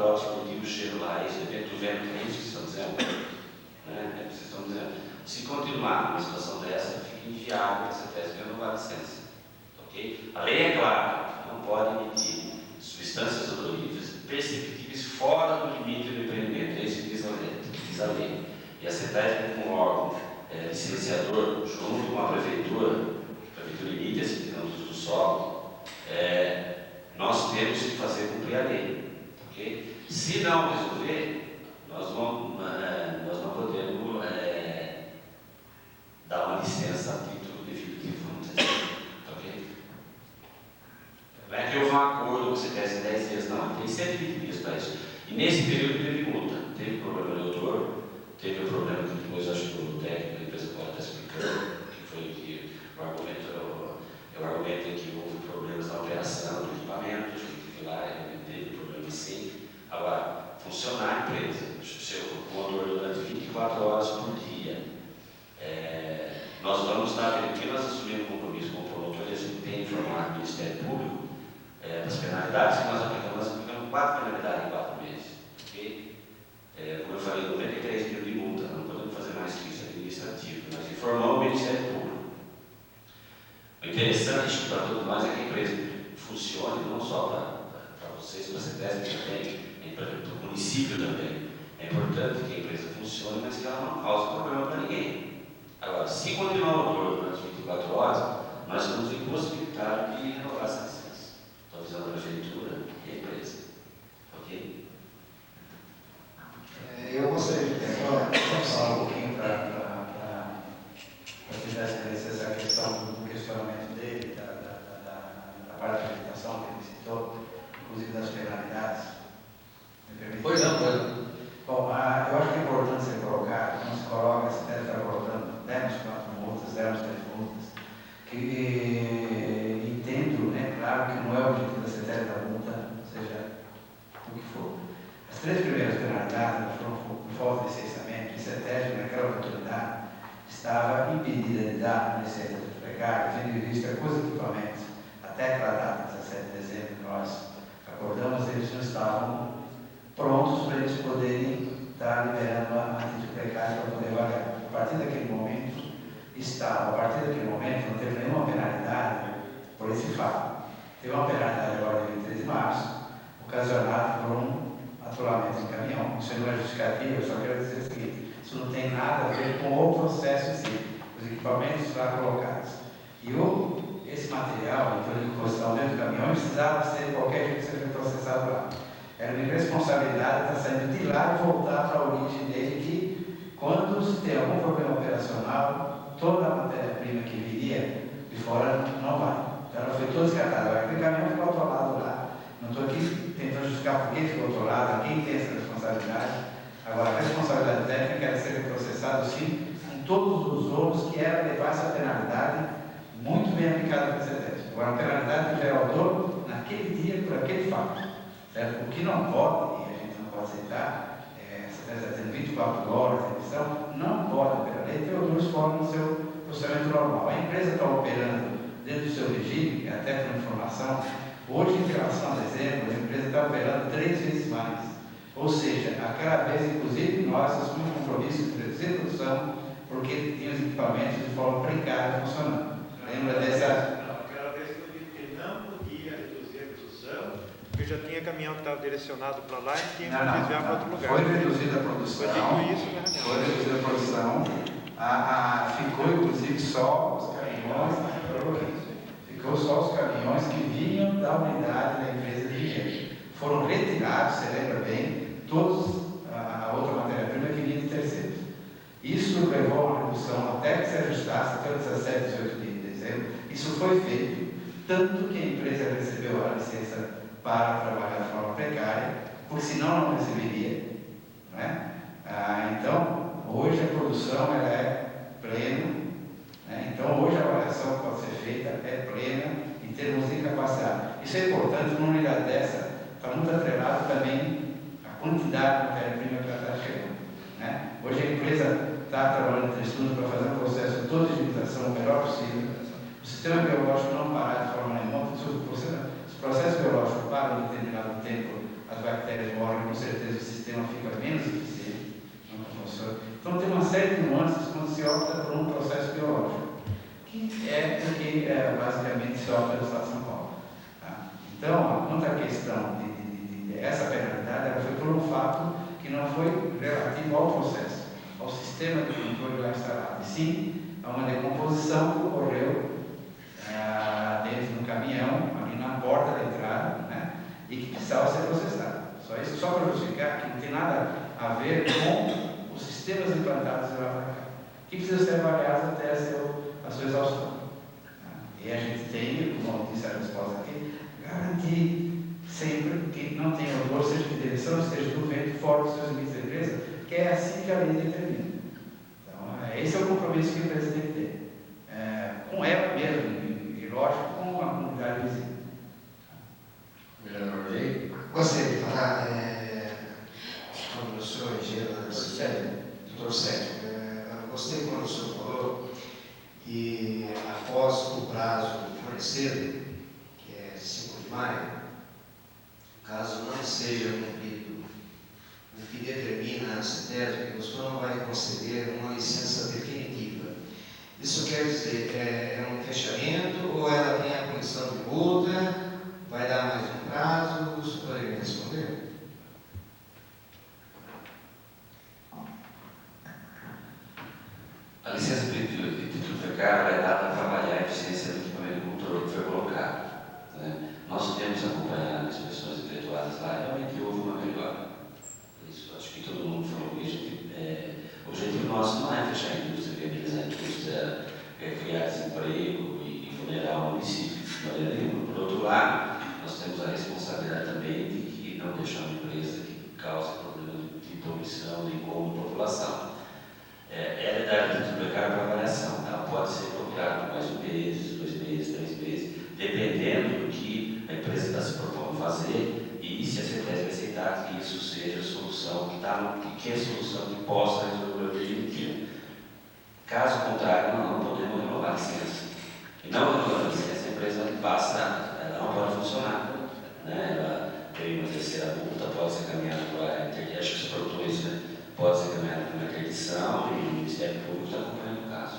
horas por dia o cheiro lá, isso depende do vento, é isso que vocês estão dizendo? É vocês estão dizendo. Se continuar numa situação dessa, fica inviável a CETESB renovar a licença. Okay? A lei é clara, não pode emitir substâncias odoríferas perceptíveis fora do limite do empreendimento, é isso que diz a lei. E a CETESB, como órgão licenciador, junto com a prefeitura emite esse plano do solo, nós temos que fazer cumprir a lei. Okay? Se não resolver, nós não podemos dar uma licença a título definitivo, vamos dizer assim. Okay? Não é que houve um acordo que você tivesse 10 dias, não, tem 120 dias para isso. E nesse período teve multa, teve problema de odor, teve o problema que depois acho que o técnico da empresa pode estar explicando, que foi que o argumento é que houve problemas na operação do equipamento, a gente teve lá, teve problema sim. Agora, funciona empresa. O odor durante 24 horas por dia. Nós vamos estar, porque nós assumimos um compromisso com o promotor, e tem informado o Ministério Público das penalidades que nós aplicamos 4 penalidades em 4 meses. Okay? Como eu falei, 93 mil de multa, não podemos fazer mais que isso administrativo. Nós informamos o Ministério Público. O interessante para todos nós é que a empresa funcione, não só para vocês, para a CETESB também, para o município também. É importante que a empresa funcione, mas que ela não cause problema para ninguém. Agora, se continuar o odor durante 24 horas, nós estamos impossibilitados de renovar essa licença. Estou avisando a prefeitura e a empresa. Ok? Eu gostaria de falar um pouquinho para tentar esclarecer essa questão do questionamento dele, da parte da habilitação que ele citou, inclusive das penalidades. Pois não. Bom, eu acho que é importante ser colocado, não se coloca, se deve estar colocando, demos 4 multas, demos 3 multas, que entendo, né, claro que não é o objetivo da CETESB da multa, seja o que for. As 3 primeiras penalidades foram por falta de licenciamento, e a CETESB, naquela oportunidade, estava impedida de dar licença de precário, tendo em vista que os equipamentos, até aquela data, 17 de dezembro, nós acordamos, eles não estavam prontos para eles poderem estar liberando a título precário para poder avaliar. A partir daquele momento, não teve nenhuma penalidade por esse fato. Teve uma penalidade agora, dia 23 de março, ocasionada por um atolamento em caminhão. Isso não é justificativo, eu só quero dizer o seguinte: isso não tem nada a ver com o processo em si. Os equipamentos lá colocados. E esse material, então, de construção dentro do caminhão, precisava ser qualquer jeito ser processado lá. Era uma irresponsabilidade estar saindo de lá e voltar para a origem dele, que quando se tem algum problema operacional, toda a matéria-prima que viria de fora não vai. Então ela foi toda descartada. Aquele caminhão ficou atolado lá. Não estou aqui tentando justificar por que ficou atolado, quem tem essa responsabilidade. Agora, a responsabilidade técnica era ser processado, sim, em todos os ônus que era levar essa penalidade muito bem aplicada pela CETESB. Agora, a penalidade de gerar o dono naquele dia, por aquele fato. Certo? O que não pode, e a gente não pode aceitar, se está tendo 24 horas de emissão, não pode, pela lei, ter odores fora no seu processamento normal. A empresa está operando dentro do seu regime, até por informação, hoje, em relação a dezembro, a empresa está operando 3 vezes mais. Ou seja, aquela vez, inclusive, nós assumimos um compromisso de reduzir a produção, porque tinha os equipamentos de forma precária funcionando. Lembra dessa? Aquela vez que eu disse que não podia reduzir a produção, porque já tinha caminhão que estava direcionado para lá e tinha que desviar para outro lugar. Foi reduzida a produção. Foi reduzida a produção. Ficou, inclusive, só os caminhões. Ficou só os caminhões que vinham da unidade da empresa de engenho. Foram retirados, você lembra bem, a outra matéria-prima que vinha de terceiros. Isso levou a uma redução até que se ajustasse até o 17, 18 de dezembro. Isso foi feito, tanto que a empresa recebeu a licença para trabalhar de forma precária, porque senão não receberia. Não é? Então, hoje a produção ela é plena. Né? Então, hoje a avaliação que pode ser feita é plena em termos de capacidade. Isso é importante, numa unidade dessa, está muito atrelado também a quantidade de matéria-prima que ela está chegando. Né? Hoje a empresa está trabalhando em estudo para fazer um processo de toda a higienização o melhor possível. O sistema biológico não parar de forma nenhuma. Se o processo biológico para em determinado tempo, as bactérias morrem, com certeza o sistema fica menos eficiente, não funciona. Então tem uma série de nuances quando se opta por um processo biológico, que é o que basicamente se opta no Estado de São Paulo. Tá? Então, quanto à questão essa penalidade, ela foi por um fato que não foi relativo ao processo, ao sistema de controle lá instalado, e sim a uma decomposição que ocorreu dentro do caminhão, ali na porta da entrada, né, e que precisava ser processado. Só isso, só para justificar que não tem nada a ver com os sistemas implantados lá para cá, que precisam ser avaliados até a sua exaustão. E a gente tem, como disse a resposta aqui, garantir sempre que não tenha odor, seja de direção, seja do vento, fora dos seus limites da empresa, que é assim que a lei determina. Então, esse é o compromisso que a empresa tem que ter. Com ela mesmo, e lógico, com a comunidade vizinha. Gostaria de falar, nome do senhor, engenheiro da cidade, doutor Sérgio. Eu gostei quando o senhor falou que após o prazo fornecido, que é 5 de maio, caso não seja cumprido o que determina a CETESB, o senhor não vai conceder uma licença definitiva. Isso quer dizer, é um fechamento ou ela tem a punição de multa? Vai dar mais um prazo? O senhor poderia me responder? A licença de título precário é dada para avaliar a eficiência do equipamento motor que foi colocado, né? Nós temos acompanhado as pessoas efetuadas lá, realmente houve uma melhora. Isso, acho que todo mundo falou isso. O objetivo nosso não é fechar a indústria, viabilizar a indústria, criar desemprego e vulnerar o município de maneira nenhuma. Por outro lado, nós temos a responsabilidade também de não deixar uma empresa que cause problemas de poluição, de incômodo à população. Ela é dada de título precário para avaliação. Ela pode ser prorrogada por mais 1 mês, 2 meses, 3 meses, dependendo do que a empresa está se propondo fazer e se a CETESB aceitar que isso seja a solução, que é a solução que possa resolver o definitivo. Caso contrário, não podemos renovar a licença. E não renovando a licença, a empresa passa, ela não pode funcionar, né? Ela tem uma terceira multa, pode ser caminhada para a interdição, acho que os produtores, né? Pode ser caminhada para uma interdição e o Ministério Público está acompanhando o caso.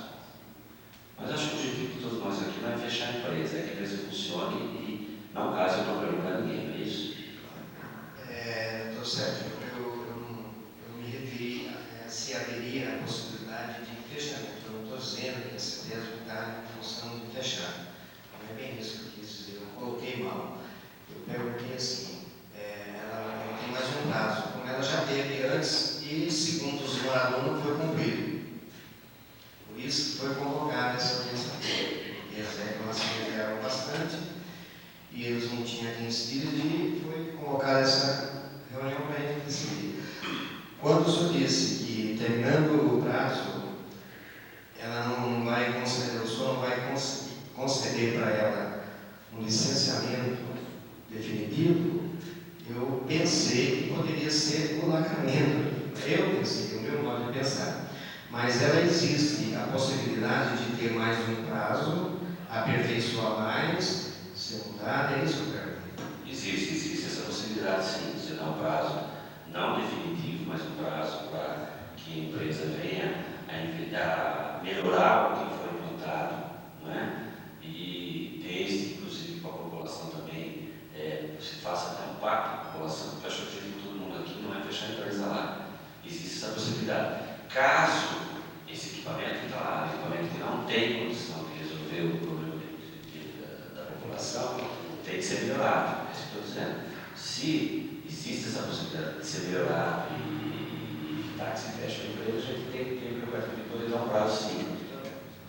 Mas acho que o objetivo de todos nós aqui não é fechar a empresa, é que a empresa funcione e não cause problema para ninguém, não é isso? Doutor Sérgio, eu me referi a se haveria a possibilidade de fechamento. Eu não estou dizendo que a CETESB está em função de fechar. Não é bem isso que eu quis dizer, eu coloquei mal. Eu perguntei assim, ela tem mais um prazo, como ela já teve antes e, segundo os moradores, não foi cumprido. Por isso que foi convocada essa audiência pública, porque as reclamações vieram bastante e eles não tinham quem decidir e foi convocada essa reunião para a gente decidir. Quando o senhor disse que, terminando o prazo, ela não vai conceder, o senhor não vai conceder para ela um licenciamento definitivo, eu pensei que poderia ser o lacramento. Eu pensei, o meu modo de pensar. Mas ela existe a possibilidade de ter mais um prazo, aperfeiçoar mais, ser mudado, é isso que eu quero dizer. Existe essa possibilidade, sim. Se dá um prazo não definitivo, mas um prazo para que a empresa venha a melhorar o que foi implantado, não é? E desde, inclusive, com a população também, se faça até um pacto com a população, porque eu acho que todo mundo aqui não é fechar a empresa lá. Existe essa possibilidade. Caso esse equipamento que está lá, equipamento que não tem condição de resolver o problema da população, tem que ser melhorado. É isso que eu estou dizendo. Se existe essa possibilidade de ser melhorado e evitar que se feche a empresa, a gente tem que poder dar um prazo sim.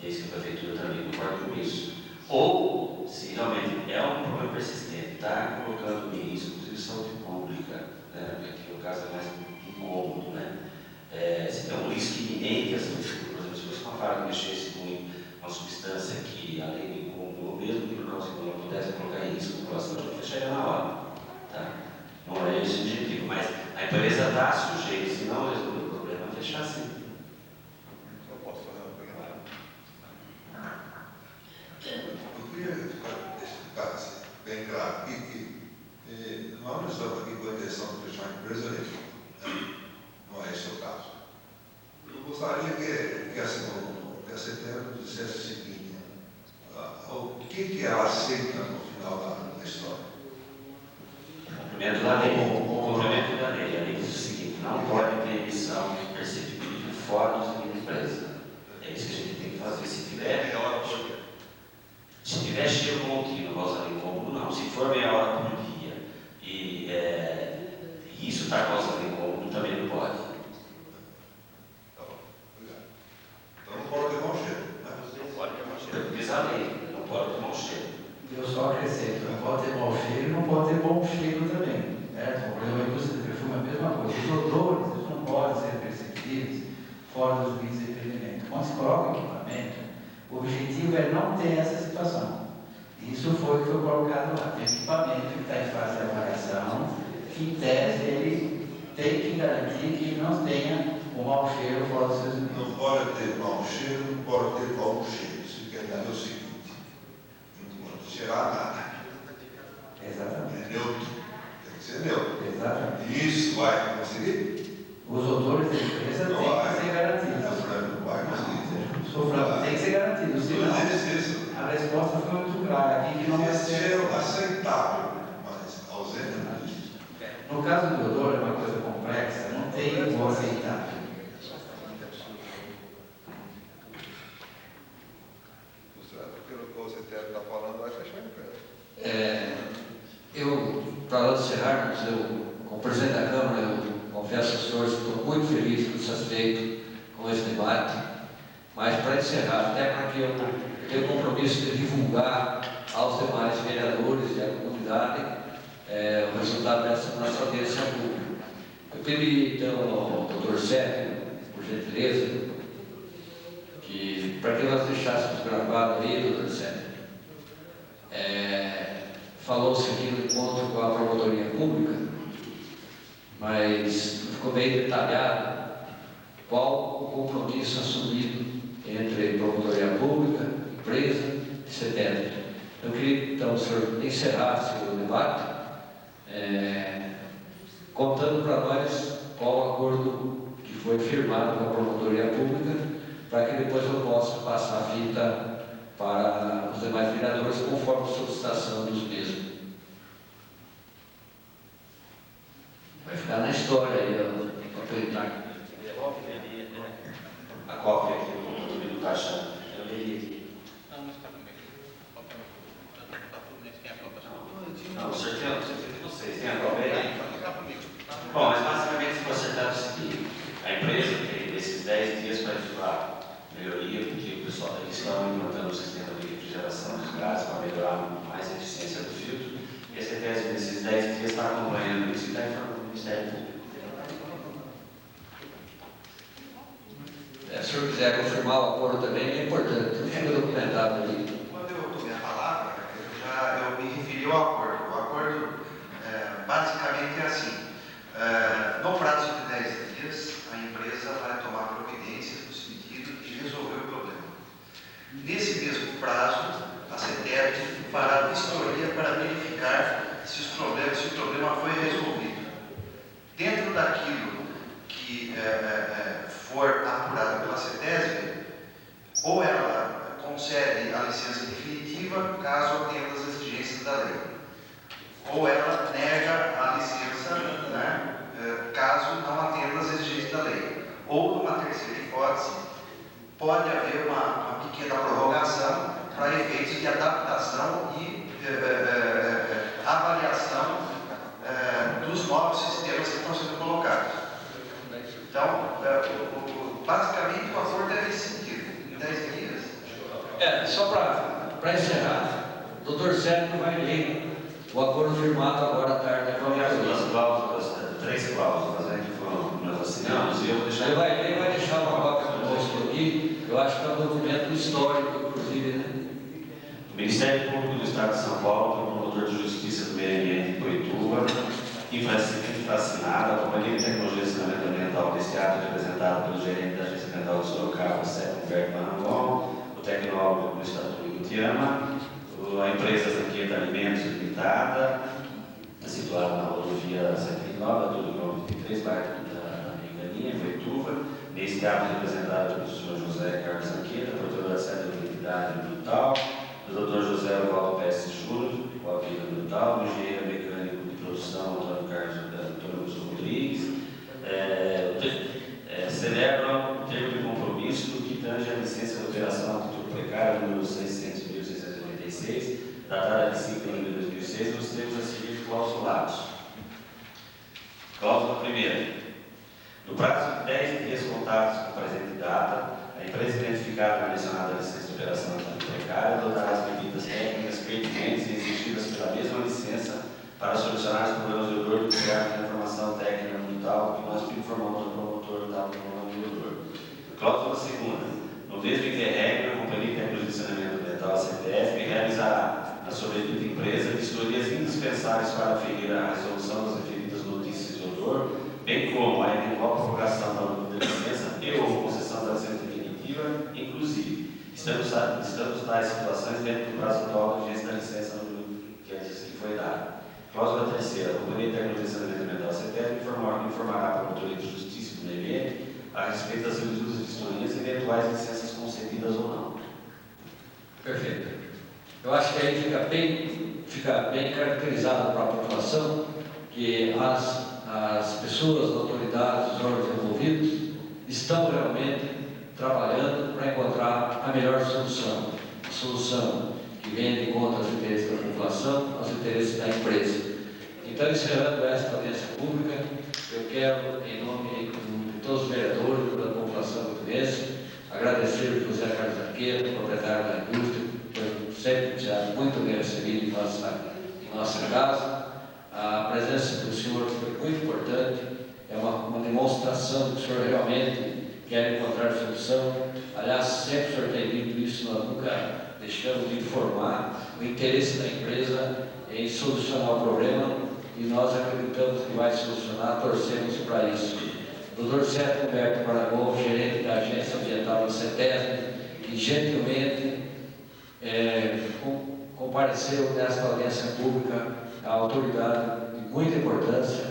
Desde que a prefeitura também concorda com isso. Ou, se realmente é um problema persistente, está colocando em risco, inclusive, saúde pública, né? Porque aqui o caso é mais incômodo, né? Se tem um risco iminente, por exemplo, se fosse uma fábrica que mexesse com uma substância que, além de incômodo, ou mesmo que por causa de incômodo, pudesse colocar em risco a população, a gente fecharia na hora. Tá? Não é esse o objetivo, mas a empresa está sujeita, se não resolver o problema, a fechar sim. Eu posso fazer uma pergunta? Eu queria explicar assim, bem claro que nós estamos aqui com a intenção de fechar a empresa nenhuma. Não é esse o caso. Eu gostaria que a CETESB dissesse o seguinte: o que ela aceita no final da história? Cumprimento da lei. O cumprimento da lei. A lei diz o seguinte: não pode ter emissão perceptível fora dos limites da empresa. É isso que a gente tem que fazer. Se tiver cheiro contínuo, causando incômodo, não. Se for meia hora por dia e isso está causando incômodo, também não pode. Tá bom, obrigado. Então não pode ter mau cheiro, né? Não pode ter mau cheiro. Diz a lei, não pode ter mau cheiro. Eu só acrescento, não pode ter mau cheiro e não pode ter bom cheiro também. Certo? O problema da indústria de perfume é a mesma coisa. Os odores eles não podem ser perceptíveis fora dos limites de empreendimento. Quando se coloca o equipamento, o objetivo é não ter essa situação. Isso foi o que foi colocado lá. Tem equipamento que está em fase de avaliação, que em tese ele tem que garantir que não tenha o mau cheiro fora dos seus limites. Não pode ter mau cheiro, não pode ter bom cheiro. Isso quer dizer o seguinte: não pode cheirar nada. Exatamente. É neutro. Tem que ser neutro. Exatamente. Isso vai conseguir? Os odores da empresa têm que ser garantidos. Não vai conseguir. Tem que ser garantido. Senão, a resposta foi muito clara aqui que não vai Esse ser. cheiro aceitável, mas ausente disso. No caso do odor, é uma coisa complexa, não tem como aceitar. Pelo que você está falando, vai fechar a empresa. Para encerrarmos, como presidente da Câmara, eu confesso aos senhores que estou muito feliz, muito satisfeito com esse debate, mas para encerrar, até para que eu tenha o compromisso de divulgar aos demais vereadores e à comunidade o resultado dessa nossa audiência pública. Eu pedi então ao doutor Sérgio, por gentileza, que para que nós deixássemos gravado aí, doutor Sérgio, falou-se aqui no encontro com a promotoria pública, mas ficou bem detalhado qual o compromisso assumido entre promotoria pública, empresa e CETESB. Eu queria então que o senhor encerrasse o debate, contando para nós qual o acordo que foi firmado com a promotoria pública, para que depois eu possa passar a fita para os demais vereadores, conforme a solicitação dos mesmos. Vai ficar na história aí, a cópia aqui do taxa, eu li aqui. Não, o senhor tem vocês, tem a cópia aí? Bom, mas basicamente se você acertar o seguinte: a empresa tem esses 10 dias para efetuar melhoria, porque o pessoal eles estão implantando o sistema de refrigeração dos gases para melhorar mais a eficiência do filtro, e a CETESB nesses 10 dias está acompanhando isso e está informando o Ministério Público. Se o senhor quiser confirmar o acordo também, é importante, fica documentado ali. Quando eu tomei a palavra, eu me referi ao acordo. O acordo basicamente é assim: no prazo de 10 dias, a empresa vai tomar providências no sentido de resolver o problema. Nesse mesmo prazo, a CETESB fará vistoria para verificar se o problema foi resolvido. Dentro daquilo que for apurado pela CETESB, ou ela concede a licença definitiva, caso atenda às exigências da lei, ou ela nega a licença, né, caso não atenda às exigências da lei. Ou, numa terceira hipótese, pode haver uma pequena prorrogação para efeitos de adaptação e avaliação dos novos sistemas que estão sendo colocados. Então, basicamente o acordo é nesse sentido: em 10 dias. Só para encerrar, o doutor Sérgio vai ler o acordo firmado agora à tarde da promotoria. As cláusulas, 3 cláusulas que foram nós assinamos, e eu vou deixar. Ele vai deixar uma cópia conosco aqui, eu acho que é um documento histórico, inclusive, né? O Ministério Público do Estado de São Paulo, o promotor de Justiça do Meio Ambiente de Boituva, infraassinada, a Companhia de Tecnologia de Saneamento Ambiental deste ato, representada pelo gerente da Agência Ambiental de Sorocaba, Sérgio Humberto Marangon, o tecnólogo do Estatuto de Gutiama, a empresa Zanqueta Alimentos Limitada, situada na rodovia 109, do quilômetro 23, bairro da Enganinha, em Boituva. Neste ato, representado pelo senhor José Carlos Zanqueta, promotor da sede da identidade ambiental, do Dr. José Valdo Pesce Júnior, o apelido ambiental, do engenheiro mecânico de produção, Antônio Carlos Rodrigues, celebram o termo de compromisso do que tange a licença de operação do título precário número 600.696, datada de 5 de junho de 2006, nos termos a seguir clausulados. Cláusula primeira: no prazo de 10 dias contados com a presente data, a empresa identificada na mencionada licença de operação do título precário adotará as medidas técnicas pertinentes e exigidas pela mesma licença para solucionar os problemas de odor do criado na informação técnica ambiental que nós informamos ao promotor da problema de odor. Cláusula segunda: no mesmo interregno, a Companhia de Tecnologia de Saneamento Ambiental, a CETESB, realizará na sobrevida empresa vistorias indispensáveis para aferir a resolução das referidas notícias de odor bem como a eventual prorrogação da licença e ou concessão da licença definitiva, inclusive, estamos tais situações dentro do prazo atual da vigência da licença que foi dada. Cláusula terceira, a Companhia Técnica de Saneamento Ambiental CETESB informará a Promotoria de Justiça do Meio Ambiente a respeito das usos de vistorias e eventuais licenças concedidas ou não. Perfeito. Eu acho que aí fica bem caracterizado para a população que as pessoas, as autoridades, os órgãos envolvidos estão realmente trabalhando para encontrar a melhor solução. A solução que venha de conta aos interesses da população, aos interesses da empresa. Então, encerrando esta audiência pública, eu quero, em nome de todos os vereadores, da população portuguesa, agradecer ao José Carlos Arqueiro, proprietário da indústria, por sempre ser muito bem recebido em nossa casa. A presença do senhor foi muito importante, é uma demonstração de que o senhor realmente quer encontrar solução. Aliás, sempre o senhor tem dito isso, nós nunca deixamos de informar o interesse da empresa em solucionar o problema e nós acreditamos que vai solucionar, torcemos para isso. Dr. Sérgio Humberto Paragon, gerente da Agência Ambiental da CETESB, que gentilmente compareceu nesta audiência pública, a autoridade de muita importância.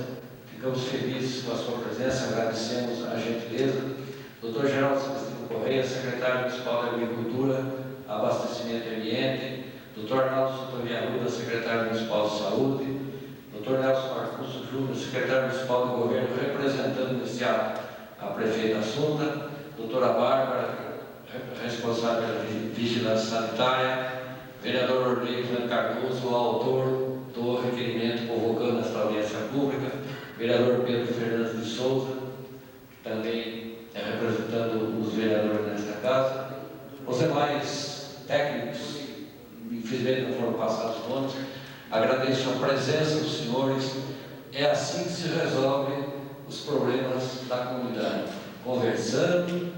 Ficamos felizes com a sua presença, agradecemos a gentileza. Dr. Geraldo Celestino Correia, secretário municipal da Agricultura, Abastecimento e Ambiente, Dr. Arnaldo Sotovia Arruda, secretário municipal de Saúde, Dr. Nelson Marcúcio Júnior, secretário municipal do Governo, representando nesse ato a prefeita Assunta, doutora Bárbara, responsável pela vigilância sanitária, vereador Orlando Cardoso, o autor do requerimento convocando esta audiência pública, vereador Pedro Fernandes de Souza, que também representando os vereadores nesta casa, os demais técnicos, infelizmente não foram passados os nomes, agradeço a presença dos senhores. É assim que se resolve os problemas da comunidade, conversando,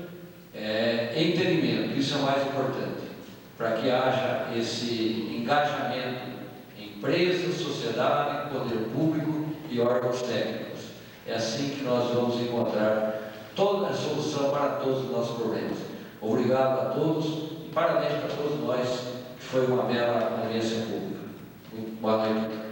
entendimento, isso é o mais importante, para que haja esse engajamento, empresa, sociedade, poder público e órgãos técnicos. É assim que nós vamos encontrar toda a solução para todos os nossos problemas. Obrigado a todos e parabéns para todos nós, que foi uma bela audiência pública. Muito boa noite.